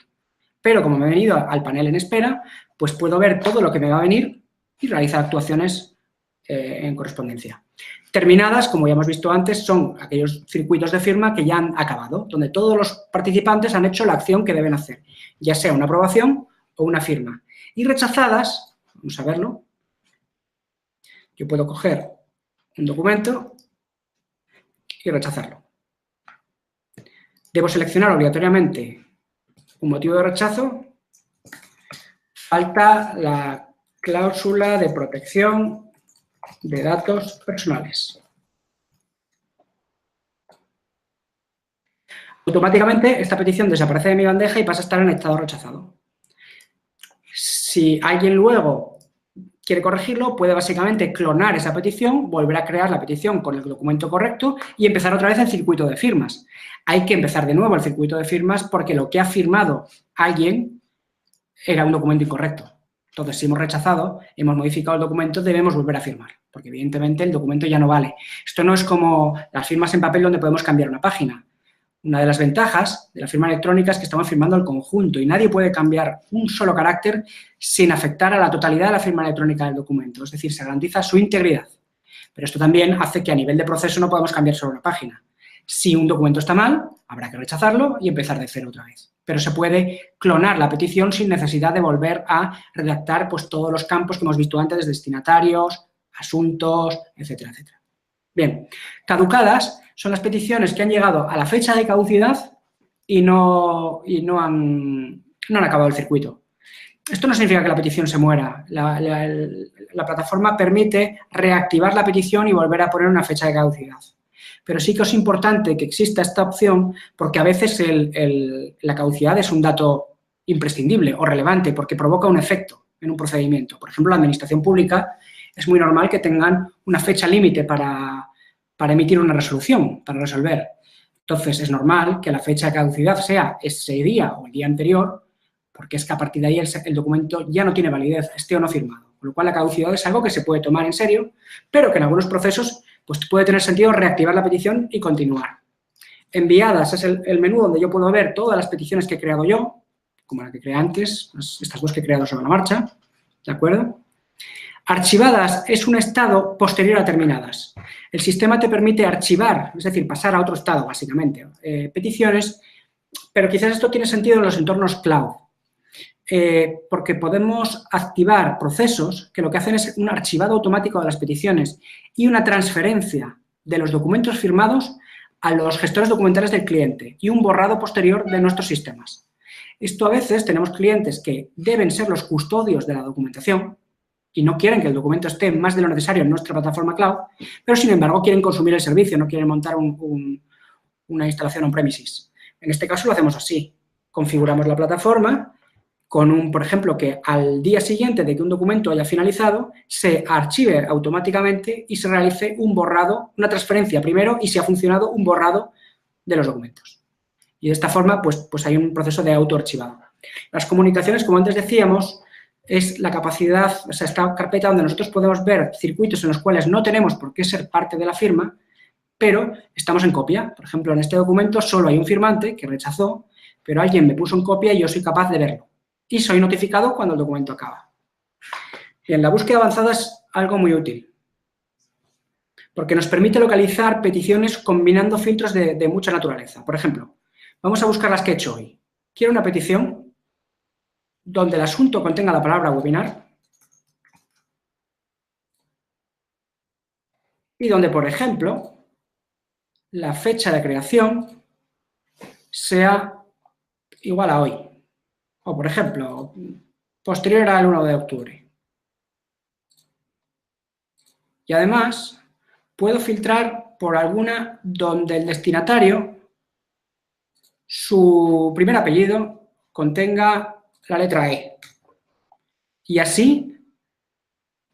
Pero como me he venido al panel en espera, pues puedo ver todo lo que me va a venir y realizar actuaciones en correspondencia. Terminadas, como ya hemos visto antes, son aquellos circuitos de firma que ya han acabado, donde todos los participantes han hecho la acción que deben hacer, ya sea una aprobación o una firma. Y rechazadas, vamos a verlo, yo puedo coger un documento y rechazarlo. Debo seleccionar obligatoriamente un motivo de rechazo. Falta la cláusula de protección de datos personales. Automáticamente esta petición desaparece de mi bandeja y pasa a estar en estado rechazado. Si alguien luego quiere corregirlo, puede básicamente clonar esa petición, volver a crear la petición con el documento correcto y empezar otra vez el circuito de firmas. Hay que empezar de nuevo el circuito de firmas porque lo que ha firmado alguien era un documento incorrecto. Entonces, si hemos rechazado, hemos modificado el documento, debemos volver a firmar, porque evidentemente el documento ya no vale. Esto no es como las firmas en papel donde podemos cambiar una página. Una de las ventajas de la firma electrónica es que estamos firmando el conjunto y nadie puede cambiar un solo carácter sin afectar a la totalidad de la firma electrónica del documento. Es decir, se garantiza su integridad. Pero esto también hace que a nivel de proceso no podamos cambiar solo una página. Si un documento está mal, habrá que rechazarlo y empezar de cero otra vez. Pero se puede clonar la petición sin necesidad de volver a redactar pues, todos los campos que hemos visto antes, destinatarios, asuntos, etcétera, etcétera. Bien, caducadas son las peticiones que han llegado a la fecha de caducidad y no han acabado el circuito. Esto no significa que la petición se muera. La plataforma permite reactivar la petición y volver a poner una fecha de caducidad. Pero sí que es importante que exista esta opción porque a veces la caducidad es un dato imprescindible o relevante porque provoca un efecto en un procedimiento. Por ejemplo, la administración pública es muy normal que tengan una fecha límite para emitir una resolución, para resolver. Entonces, es normal que la fecha de caducidad sea ese día o el día anterior, porque es que a partir de ahí el documento ya no tiene validez, esté o no firmado. Con lo cual, la caducidad es algo que se puede tomar en serio, pero que en algunos procesos pues, puede tener sentido reactivar la petición y continuar. Enviadas es el menú donde yo puedo ver todas las peticiones que he creado yo, como la que creé antes, estas dos que he creado sobre la marcha, ¿de acuerdo? Archivadas es un estado posterior a terminadas. El sistema te permite archivar, es decir, pasar a otro estado, básicamente, peticiones, pero quizás esto tiene sentido en los entornos cloud, porque podemos activar procesos que lo que hacen es un archivado automático de las peticiones y una transferencia de los documentos firmados a los gestores documentales del cliente y un borrado posterior de nuestros sistemas. Esto a veces tenemos clientes que deben ser los custodios de la documentación y no quieren que el documento esté más de lo necesario en nuestra plataforma cloud, pero sin embargo quieren consumir el servicio, no quieren montar una instalación on-premises. En este caso lo hacemos así. Configuramos la plataforma con por ejemplo, que al día siguiente de que un documento haya finalizado, se archive automáticamente y se realice un borrado, una transferencia primero y si ha funcionado, un borrado de los documentos. Y de esta forma, pues hay un proceso de autoarchivado. Las comunicaciones, como antes decíamos, es la capacidad, o sea, esta carpeta donde nosotros podemos ver circuitos en los cuales no tenemos por qué ser parte de la firma, pero estamos en copia. Por ejemplo, en este documento solo hay un firmante que rechazó, pero alguien me puso en copia y yo soy capaz de verlo. Y soy notificado cuando el documento acaba. Bien, la búsqueda avanzada es algo muy útil, porque nos permite localizar peticiones combinando filtros de mucha naturaleza. Por ejemplo, vamos a buscar las que he hecho hoy. Quiero una petición donde el asunto contenga la palabra webinar y donde, por ejemplo, la fecha de creación sea igual a hoy. O, por ejemplo, posterior al 1 de octubre. Y además, puedo filtrar por alguna donde el destinatario, su primer apellido, contenga la letra E. Y así,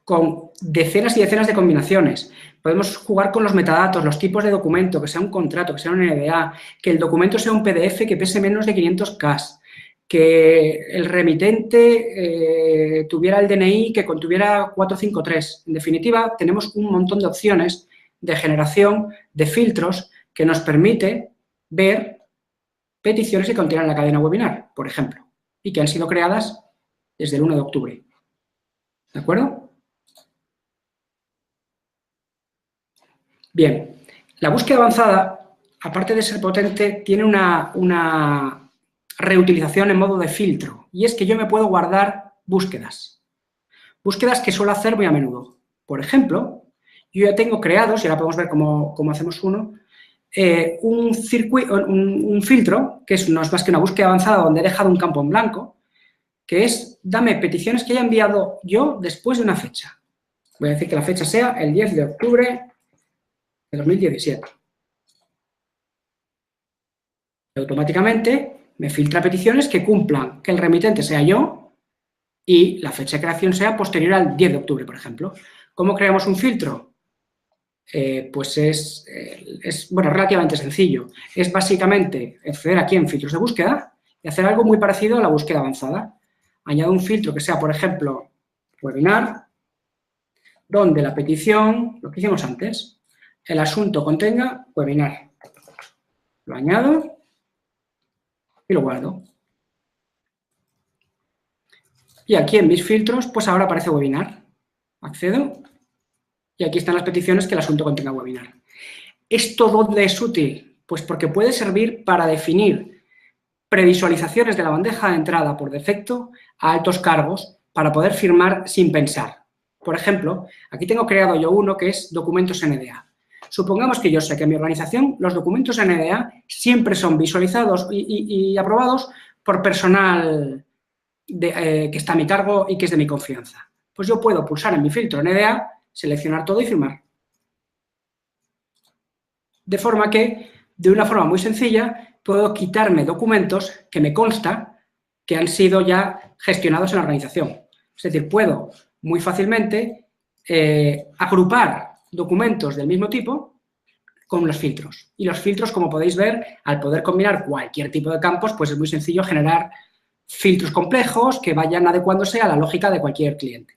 con decenas y decenas de combinaciones. Podemos jugar con los metadatos, los tipos de documento, que sea un contrato, que sea un NDA, que el documento sea un PDF que pese menos de 500K, que el remitente tuviera el DNI que contuviera 453. En definitiva, tenemos un montón de opciones de generación de filtros que nos permite ver peticiones que contienen la cadena webinar, por ejemplo, y que han sido creadas desde el 1 de octubre. ¿De acuerdo? Bien, la búsqueda avanzada, aparte de ser potente, tiene una reutilización en modo de filtro, y es que yo me puedo guardar búsquedas. Búsquedas que suelo hacer muy a menudo. Por ejemplo, yo ya tengo creados, y ahora podemos ver cómo hacemos uno, un filtro, que no es más que una búsqueda avanzada donde he dejado un campo en blanco, que es, dame peticiones que haya enviado yo después de una fecha. Voy a decir que la fecha sea el 10 de octubre de 2017. Y automáticamente me filtra peticiones que cumplan que el remitente sea yo y la fecha de creación sea posterior al 10 de octubre, por ejemplo. ¿Cómo creamos un filtro? Pues es relativamente sencillo. Es básicamente acceder aquí en filtros de búsqueda y hacer algo muy parecido a la búsqueda avanzada. Añado un filtro que sea, por ejemplo, webinar, donde la petición, lo que hicimos antes, el asunto contenga webinar. Lo añado y lo guardo. Y aquí en mis filtros, pues ahora aparece webinar. Accedo y aquí están las peticiones que el asunto contenga webinar. ¿Esto dónde es útil? Pues porque puede servir para definir previsualizaciones de la bandeja de entrada por defecto a altos cargos para poder firmar sin pensar. Por ejemplo, aquí tengo creado yo uno que es documentos NDA. Supongamos que yo sé que en mi organización los documentos NDA siempre son visualizados y aprobados por personal que está a mi cargo y que es de mi confianza. Pues yo puedo pulsar en mi filtro NDA, seleccionar todo y firmar. De forma que, de una forma muy sencilla, puedo quitarme documentos que me consta que han sido ya gestionados en la organización. Es decir, puedo muy fácilmente agrupar documentos del mismo tipo con los filtros. Y los filtros, como podéis ver, al poder combinar cualquier tipo de campos, pues es muy sencillo generar filtros complejos que vayan adecuándose a la lógica de cualquier cliente.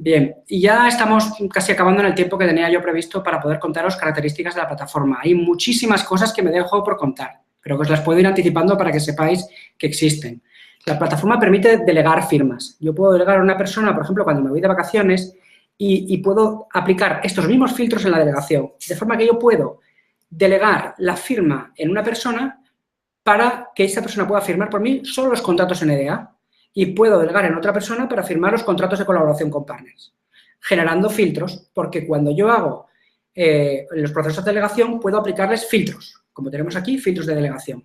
Bien, y ya estamos casi acabando en el tiempo que tenía yo previsto para poder contaros características de la plataforma. Hay muchísimas cosas que me dejo por contar, pero que os las puedo ir anticipando para que sepáis que existen. La plataforma permite delegar firmas. Yo puedo delegar a una persona, por ejemplo, cuando me voy de vacaciones y puedo aplicar estos mismos filtros en la delegación, de forma que yo puedo delegar la firma en una persona para que esa persona pueda firmar por mí solo los contratos NDA. Y puedo delegar en otra persona para firmar los contratos de colaboración con partners, generando filtros, porque cuando yo hago los procesos de delegación puedo aplicarles filtros, como tenemos aquí, filtros de delegación.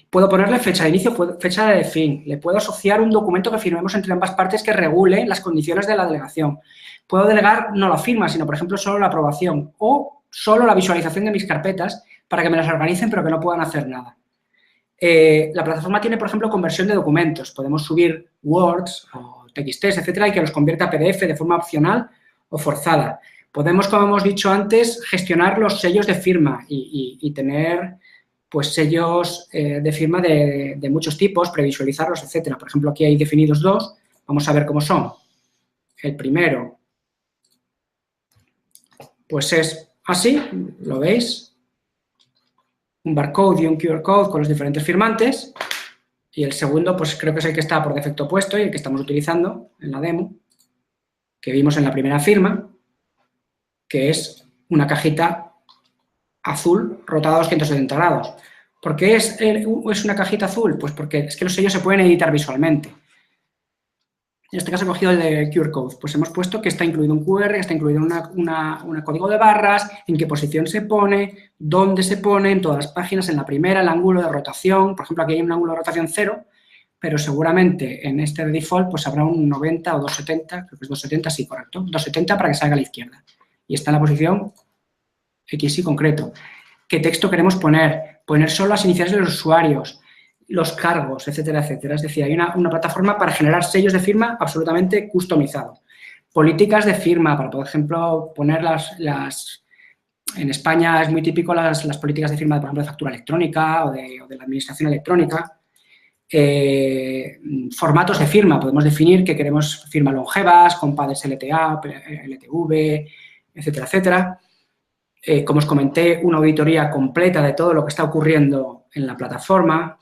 Puedo ponerle fecha de inicio, fecha de fin, le puedo asociar un documento que firmemos entre ambas partes que regule las condiciones de la delegación. Puedo delegar no la firma, sino, por ejemplo, solo la aprobación o solo la visualización de mis carpetas para que me las organicen pero que no puedan hacer nada. La plataforma tiene, por ejemplo, conversión de documentos. Podemos subir Words o TXTs, etcétera, y que los convierta a PDF de forma opcional o forzada. Podemos, como hemos dicho antes, gestionar los sellos de firma y tener pues, sellos de firma de muchos tipos, previsualizarlos, etcétera. Por ejemplo, aquí hay definidos dos. Vamos a ver cómo son. El primero, pues es así, ¿lo veis? Un barcode y un QR code con los diferentes firmantes, y el segundo, pues creo que es el que está por defecto puesto y el que estamos utilizando en la demo, que vimos en la primera firma, que es una cajita azul rotada a 270 grados. ¿Por qué es una cajita azul? Pues porque es que los sellos se pueden editar visualmente. En este caso he cogido el de QR Code, pues hemos puesto que está incluido un QR, que está incluido un código de barras, en qué posición se pone, dónde se pone, en todas las páginas, en la primera, el ángulo de rotación. Por ejemplo, aquí hay un ángulo de rotación 0, pero seguramente en este de default pues habrá un 90 o 270, creo que es 270, sí, correcto, 270 para que salga a la izquierda. Y está en la posición X y concreto. ¿Qué texto queremos poner? Poner solo las iniciales de los usuarios, los cargos, etcétera, etcétera. Es decir, hay una plataforma para generar sellos de firma absolutamente customizados. Políticas de firma, para, por ejemplo, poner en España es muy típico las políticas de firma, por ejemplo, de factura electrónica o de la administración electrónica. Formatos de firma, podemos definir que queremos firmas longevas, con padres LTA, LTV, etcétera, etcétera. Como os comenté, una auditoría completa de todo lo que está ocurriendo en la plataforma.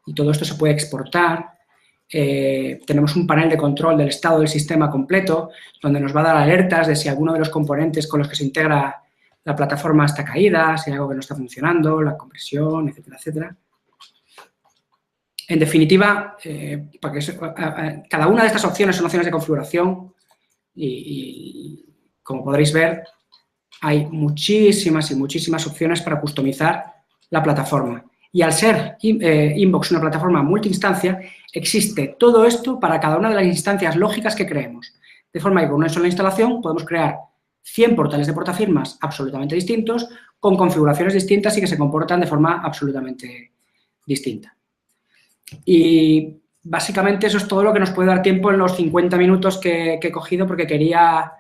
Y todo esto se puede exportar. Tenemos un panel de control del estado del sistema completo, donde nos va a dar alertas de si alguno de los componentes con los que se integra la plataforma está caída, si hay algo que no está funcionando, la compresión, etcétera, etcétera. En definitiva, cada una de estas opciones son opciones de configuración y como podréis ver, hay muchísimas y muchísimas opciones para customizar la plataforma. Y al ser Inbox una plataforma multiinstancia, existe todo esto para cada una de las instancias lógicas que creemos. De forma que con una sola instalación podemos crear 100 portales de portafirmas absolutamente distintos, con configuraciones distintas y que se comportan de forma absolutamente distinta. Y básicamente eso es todo lo que nos puede dar tiempo en los 50 minutos que he cogido, porque quería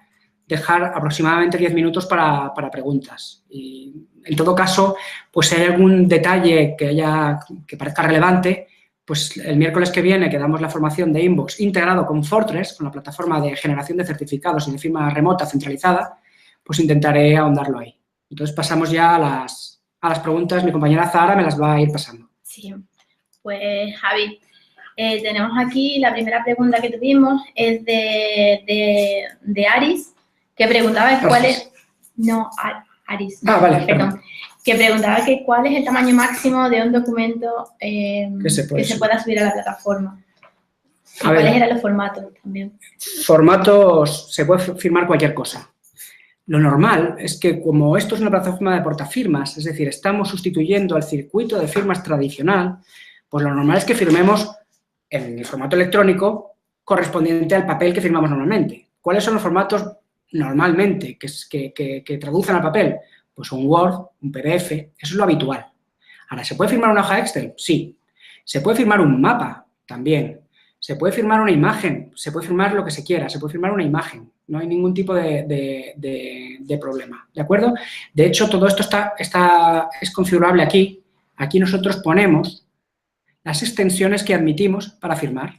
dejar aproximadamente 10 minutos para preguntas. Y en todo caso, pues si hay algún detalle que parezca relevante, pues el miércoles que viene, que damos la formación de Inbox integrado con Fortress, con la plataforma de generación de certificados y de firma remota centralizada, pues intentaré ahondarlo ahí. Entonces pasamos ya a las preguntas. Mi compañera Zahara me las va a ir pasando. Sí, pues Javi, tenemos aquí la primera pregunta que tuvimos, es de Aris, que preguntaba cuál es... No, Aris. Vale. Perdón. Que preguntaba que cuál es el tamaño máximo de un documento que se pueda subir a la plataforma. ¿Y cuáles eran los formatos también? Formatos, se puede firmar cualquier cosa. Lo normal es que, como esto es una plataforma de portafirmas, es decir, estamos sustituyendo al circuito de firmas tradicional, pues lo normal es que firmemos en el formato electrónico correspondiente al papel que firmamos normalmente. ¿Cuáles son los formatos normalmente que traducen al papel? Pues un Word, un PDF, eso es lo habitual. Ahora, ¿se puede firmar una hoja Excel? Sí. ¿Se puede firmar un mapa? También. ¿Se puede firmar una imagen? Se puede firmar lo que se quiera, se puede firmar una imagen. No hay ningún tipo de problema, ¿de acuerdo? De hecho, todo esto es configurable aquí. Aquí nosotros ponemos las extensiones que admitimos para firmar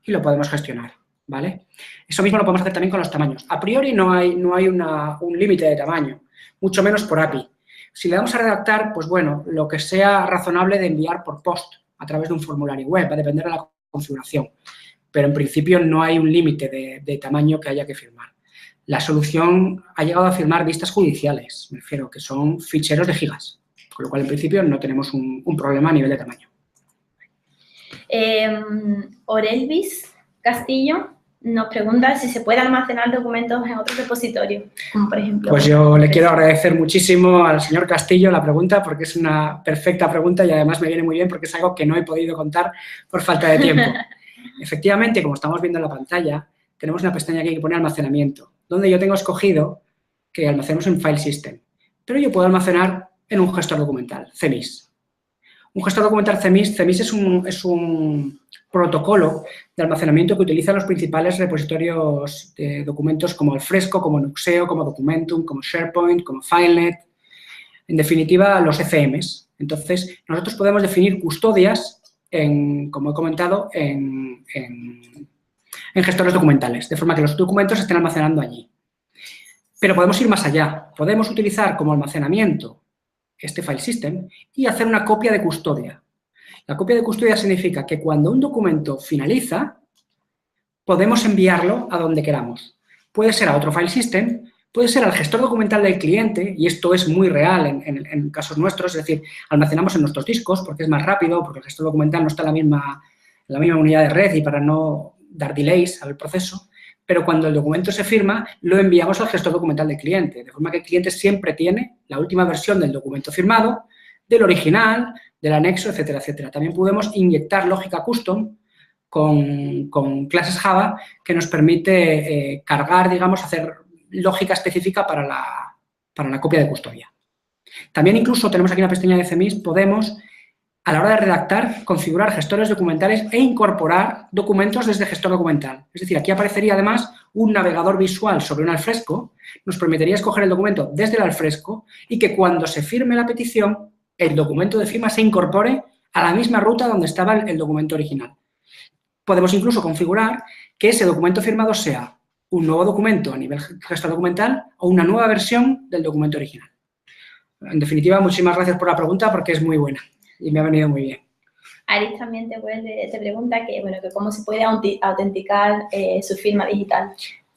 y lo podemos gestionar, ¿vale? Eso mismo lo podemos hacer también con los tamaños. A priori no hay un límite de tamaño, mucho menos por API. Si le damos a redactar, pues bueno, lo que sea razonable de enviar por post a través de un formulario web, va a depender de la configuración. Pero en principio no hay un límite de tamaño que haya que firmar. La solución ha llegado a firmar vistas judiciales, me refiero, que son ficheros de gigas, con lo cual en principio no tenemos un problema a nivel de tamaño. Orelvis Castillo nos pregunta si se puede almacenar documentos en otro repositorio, como por ejemplo... Pues yo le quiero agradecer muchísimo al señor Castillo la pregunta, porque es una perfecta pregunta y además me viene muy bien porque es algo que no he podido contar por falta de tiempo. Efectivamente, como estamos viendo en la pantalla, tenemos una pestaña aquí que pone almacenamiento, donde yo tengo escogido que almacenemos en File System, pero yo puedo almacenar en un gestor documental, CEMIS. Un gestor documental CEMIS es un protocolo de almacenamiento que utilizan los principales repositorios de documentos como Alfresco, como Nuxeo, como Documentum, como SharePoint, como FileNet, en definitiva, los ECMs. Entonces, nosotros podemos definir custodias, como he comentado, en gestores documentales, de forma que los documentos se estén almacenando allí. Pero podemos ir más allá. Podemos utilizar como almacenamiento este file system y hacer una copia de custodia. La copia de custodia significa que cuando un documento finaliza, podemos enviarlo a donde queramos. Puede ser a otro file system, puede ser al gestor documental del cliente, y esto es muy real en casos nuestros, es decir, almacenamos en nuestros discos porque es más rápido, porque el gestor documental no está en la misma unidad de red y para no dar delays al proceso, pero cuando el documento se firma, lo enviamos al gestor documental del cliente, de forma que el cliente siempre tiene la última versión del documento firmado, del original, del anexo, etcétera, etcétera. También podemos inyectar lógica custom con clases Java que nos permite cargar, digamos, hacer lógica específica para la copia de custodia. También incluso tenemos aquí una pestaña de CEMIS, podemos, a la hora de redactar, configurar gestores documentales e incorporar documentos desde gestor documental. Es decir, aquí aparecería además un navegador visual sobre un alfresco, nos permitiría escoger el documento desde el alfresco y que cuando se firme la petición, el documento de firma se incorpore a la misma ruta donde estaba el documento original. Podemos incluso configurar que ese documento firmado sea un nuevo documento a nivel gestor documental o una nueva versión del documento original. En definitiva, muchísimas gracias por la pregunta porque es muy buena y me ha venido muy bien. Aris también te pregunta que cómo se puede autenticar su firma digital.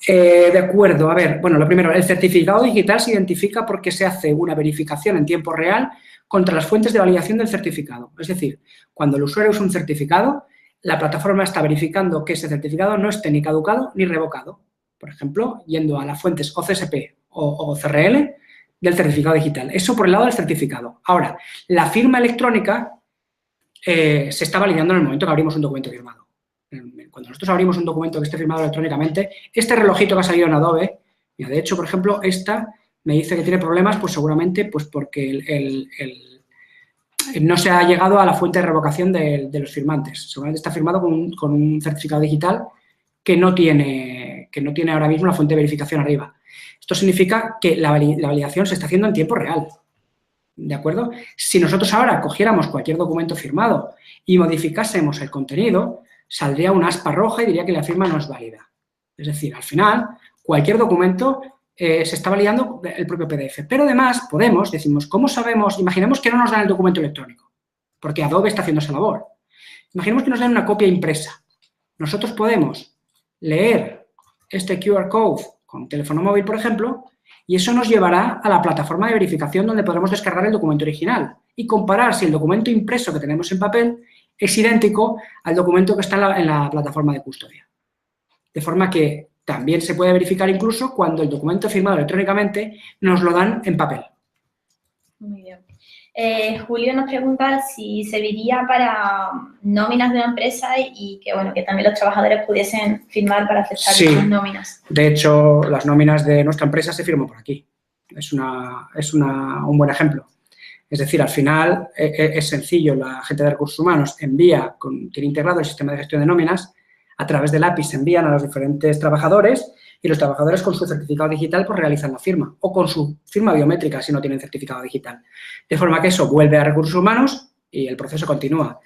De acuerdo. A ver, bueno, lo primero, el certificado digital se identifica porque se hace una verificación en tiempo real contra las fuentes de validación del certificado. Es decir, cuando el usuario usa un certificado, la plataforma está verificando que ese certificado no esté ni caducado ni revocado. Por ejemplo, yendo a las fuentes OCSP o CRL del certificado digital. Eso por el lado del certificado. Ahora, la firma electrónica se está validando en el momento que abrimos un documento firmado. Cuando nosotros abrimos un documento que esté firmado electrónicamente, este relojito que ha salido en Adobe, mira, de hecho, por ejemplo, esta me dice que tiene problemas, pues seguramente pues porque no se ha llegado a la fuente de revocación de los firmantes. Seguramente está firmado con un certificado digital que no tiene ahora mismo la fuente de verificación arriba. Esto significa que la validación se está haciendo en tiempo real, ¿de acuerdo? Si nosotros ahora cogiéramos cualquier documento firmado y modificásemos el contenido, saldría una aspa roja y diría que la firma no es válida. Es decir, al final, cualquier documento se está validando el propio PDF. Pero además decimos, ¿cómo sabemos? Imaginemos que no nos dan el documento electrónico, porque Adobe está haciendo esa labor. Imaginemos que nos dan una copia impresa. Nosotros podemos leer este QR code con teléfono móvil, por ejemplo, y eso nos llevará a la plataforma de verificación donde podremos descargar el documento original y comparar si el documento impreso que tenemos en papel es idéntico al documento que está en la plataforma de custodia. De forma que también se puede verificar incluso cuando el documento firmado electrónicamente nos lo dan en papel. Muy bien. Julio nos pregunta si serviría para nóminas de una empresa y que, bueno, que también los trabajadores pudiesen firmar para aceptar sus nóminas. De hecho, las nóminas de nuestra empresa se firman por aquí. Es un buen ejemplo. Es decir, al final es sencillo. La gente de recursos humanos tiene integrado el sistema de gestión de nóminas. A través del API se envían a los diferentes trabajadores y los trabajadores con su certificado digital pues realizan la firma o con su firma biométrica si no tienen certificado digital. De forma que eso vuelve a recursos humanos y el proceso continúa.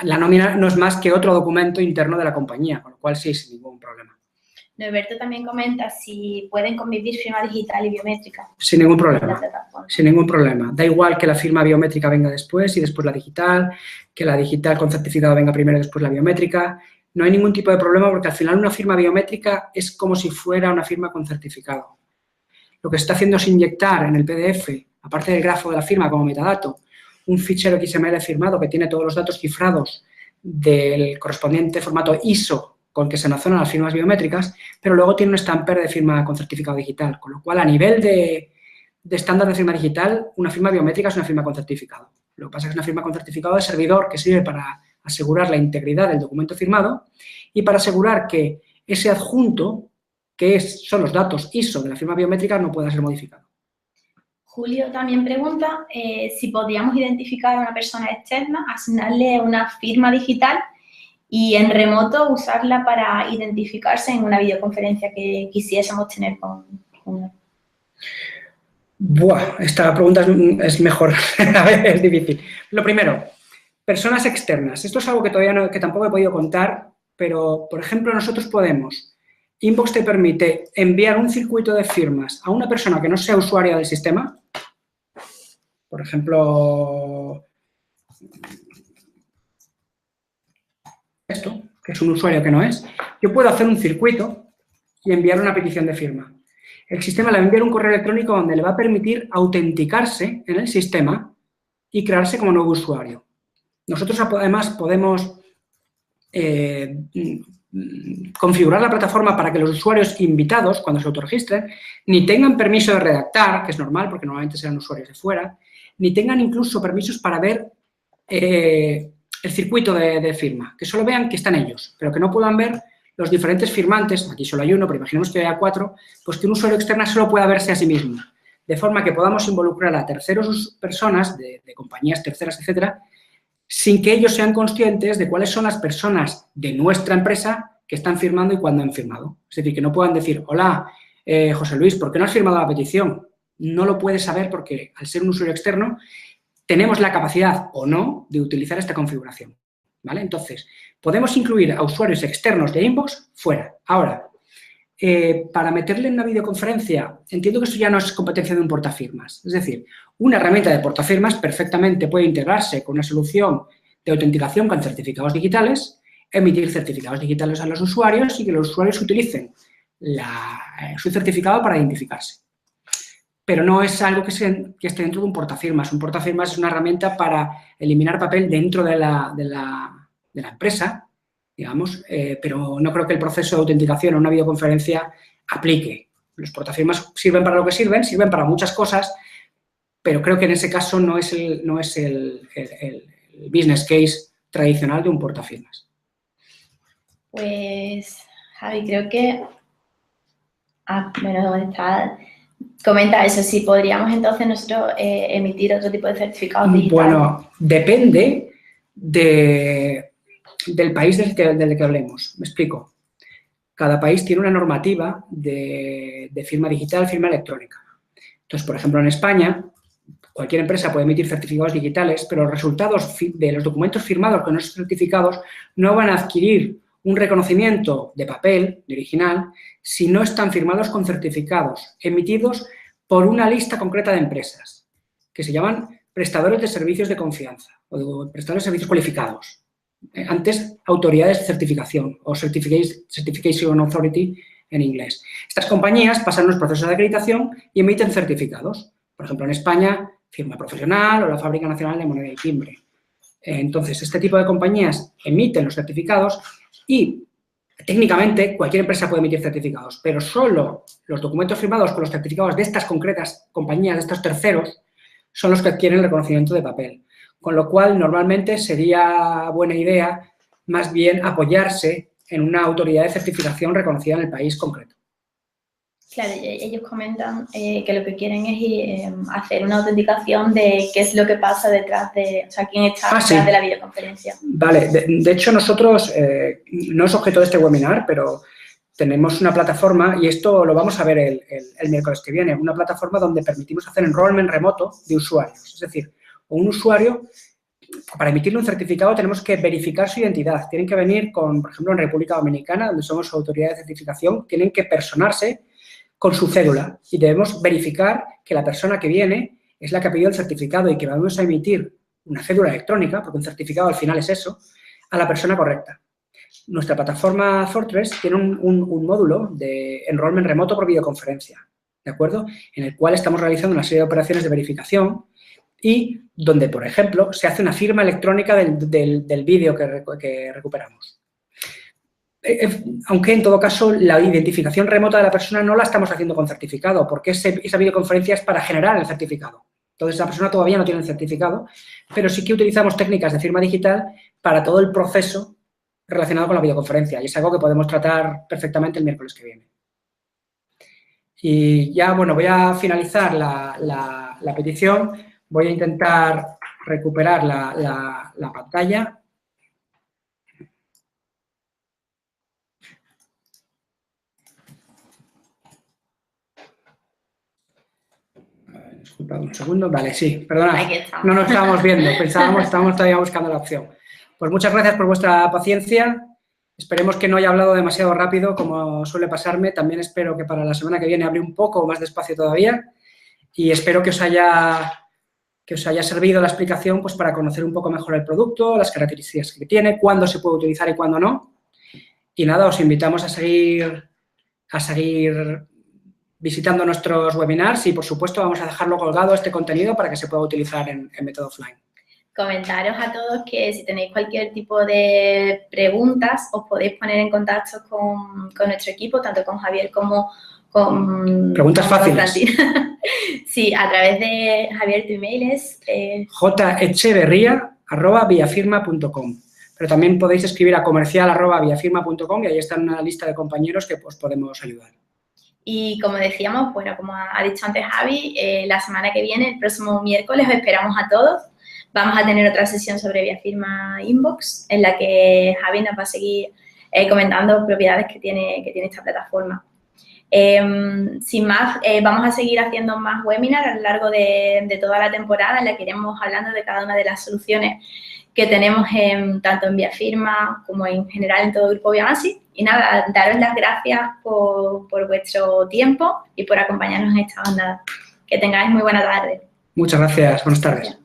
La nómina no es más que otro documento interno de la compañía, con lo cual sí, sin ningún problema. Norberto también comenta si pueden convivir firma digital y biométrica. Sin ningún problema. Sin ningún problema. Da igual que la firma biométrica venga después y después la digital, que la digital con certificado venga primero y después la biométrica. No hay ningún tipo de problema porque al final una firma biométrica es como si fuera una firma con certificado. Lo que se está haciendo es inyectar en el PDF, aparte del grafo de la firma como metadato, un fichero XML firmado que tiene todos los datos cifrados del correspondiente formato ISO con que se nacionan las firmas biométricas, pero luego tiene un stamper de firma con certificado digital, con lo cual a nivel de estándar de firma digital, una firma biométrica es una firma con certificado. Lo que pasa es que es una firma con certificado de servidor que sirve para asegurar la integridad del documento firmado y para asegurar que ese adjunto, son los datos ISO de la firma biométrica, no pueda ser modificado. Julio también pregunta si podríamos identificar a una persona externa, asignarle una firma digital y en remoto usarla para identificarse en una videoconferencia que quisiésemos tener con él. Esta pregunta es mejor, a ver, es difícil. Lo primero, personas externas. Esto es algo que tampoco he podido contar, pero, por ejemplo, nosotros Inbox te permite enviar un circuito de firmas a una persona que no sea usuaria del sistema. Por ejemplo, esto, que es un usuario que no es. Yo puedo hacer un circuito y enviar una petición de firma. El sistema le va a enviar un correo electrónico donde le va a permitir autenticarse en el sistema y crearse como nuevo usuario. Nosotros, además, podemos configurar la plataforma para que los usuarios invitados, cuando se autorregistren, ni tengan permiso de redactar, que es normal porque normalmente serán usuarios de fuera, ni tengan incluso permisos para ver el circuito de firma, que solo vean que están ellos, pero que no puedan ver los diferentes firmantes, aquí solo hay uno, pero imaginemos que haya 4, pues que un usuario externo solo pueda verse a sí mismo, de forma que podamos involucrar a terceros personas, de compañías terceras, etcétera, sin que ellos sean conscientes de cuáles son las personas de nuestra empresa que están firmando y cuándo han firmado. Es decir, que no puedan decir, hola, José Luis, ¿por qué no has firmado la petición? No lo puedes saber porque, al ser un usuario externo, tenemos la capacidad o no de utilizar esta configuración, ¿vale? Entonces, podemos incluir a usuarios externos de Inbox fuera. Ahora, para meterle en una videoconferencia, entiendo que esto ya no es competencia de un portafirmas. Es decir, una herramienta de portafirmas perfectamente puede integrarse con una solución de autenticación con certificados digitales, emitir certificados digitales a los usuarios y que los usuarios utilicen su certificado para identificarse. Pero no es algo que esté dentro de un portafirmas. Un portafirmas es una herramienta para eliminar papel dentro de la empresa, digamos, pero no creo que el proceso de autenticación en una videoconferencia aplique. Los portafirmas sirven para lo que sirven para muchas cosas, pero creo que en ese caso no es el business case tradicional de un portafirmas. Pues, Javi, creo que... bueno, ¿dónde está? Comenta eso, si podríamos entonces nosotros emitir otro tipo de certificados digitales. Bueno, depende del país del que hablemos. Me explico. Cada país tiene una normativa de firma digital, firma electrónica. Entonces, por ejemplo, en España, cualquier empresa puede emitir certificados digitales, pero los resultados de los documentos firmados con esos certificados no van a adquirir un reconocimiento de papel, de original, si no están firmados con certificados emitidos por una lista concreta de empresas, que se llaman prestadores de servicios de confianza o prestadores de servicios cualificados. Antes, autoridades de certificación o Certification Authority en inglés. Estas compañías pasan los procesos de acreditación y emiten certificados. Por ejemplo, en España, Firma Profesional o la Fábrica Nacional de Moneda y Timbre. Entonces, este tipo de compañías emiten los certificados y, técnicamente, cualquier empresa puede emitir certificados, pero solo los documentos firmados con los certificados de estas concretas compañías, de estos terceros, son los que adquieren el reconocimiento de papel. Con lo cual, normalmente sería buena idea más bien apoyarse en una autoridad de certificación reconocida en el país concreto. Claro, ellos comentan que lo que quieren es hacer una autenticación de qué es lo que pasa detrás de, o sea, quién está detrás de la videoconferencia. Vale, de hecho nosotros, no es objeto de este webinar, pero tenemos una plataforma, y esto lo vamos a ver el miércoles que viene, una plataforma donde permitimos hacer enrollment remoto de usuarios. Es decir, un usuario, para emitirle un certificado tenemos que verificar su identidad. Tienen que venir con, por ejemplo, en República Dominicana, donde somos autoridad de certificación, tienen que personarse con su cédula y debemos verificar que la persona que viene es la que ha pedido el certificado y que vamos a emitir una cédula electrónica, porque un certificado al final es eso, a la persona correcta. Nuestra plataforma Fortress tiene un módulo de enrollment remoto por videoconferencia, ¿de acuerdo? En el cual estamos realizando una serie de operaciones de verificación y donde, por ejemplo, se hace una firma electrónica del vídeo que recuperamos. Aunque, en todo caso, la identificación remota de la persona no la estamos haciendo con certificado, porque esa videoconferencia es para generar el certificado. Entonces, la persona todavía no tiene el certificado, pero sí que utilizamos técnicas de firma digital para todo el proceso relacionado con la videoconferencia, y es algo que podemos tratar perfectamente el miércoles que viene. Y ya, bueno, voy a finalizar la petición. Voy a intentar recuperar la pantalla. Disculpad un segundo. Vale, sí, perdonad. No nos estábamos viendo, estábamos todavía buscando la opción. Pues muchas gracias por vuestra paciencia. Esperemos que no haya hablado demasiado rápido, como suele pasarme. También espero que para la semana que viene hable un poco más despacio todavía. Y espero que os haya servido la explicación pues, para conocer un poco mejor el producto, las características que tiene, cuándo se puede utilizar y cuándo no. Y nada, os invitamos a seguir visitando nuestros webinars y, por supuesto, vamos a dejarlo colgado este contenido para que se pueda utilizar en método offline. Comentaros a todos que si tenéis cualquier tipo de preguntas, os podéis poner en contacto con nuestro equipo, tanto con Javier como con... Preguntas fáciles. Sí, a través de Javier, tu email es... jecheverria@viafirma.com. Pero también podéis escribir a comercial@viafirma.com y ahí está una lista de compañeros que os podemos ayudar. Y como decíamos, bueno, como ha dicho antes Javi, la semana que viene, el próximo miércoles, os esperamos a todos. Vamos a tener otra sesión sobre Viafirma Inbox, en la que Javi nos va a seguir comentando propiedades que tiene esta plataforma. Sin más, vamos a seguir haciendo más webinars a lo largo de toda la temporada, en la que iremos hablando de cada una de las soluciones que tenemos tanto en Viafirma como en general en todo el grupo Viavansi. Y nada, daros las gracias por vuestro tiempo y por acompañarnos en esta jornada. Que tengáis muy buena tarde. Muchas gracias. Buenas tardes.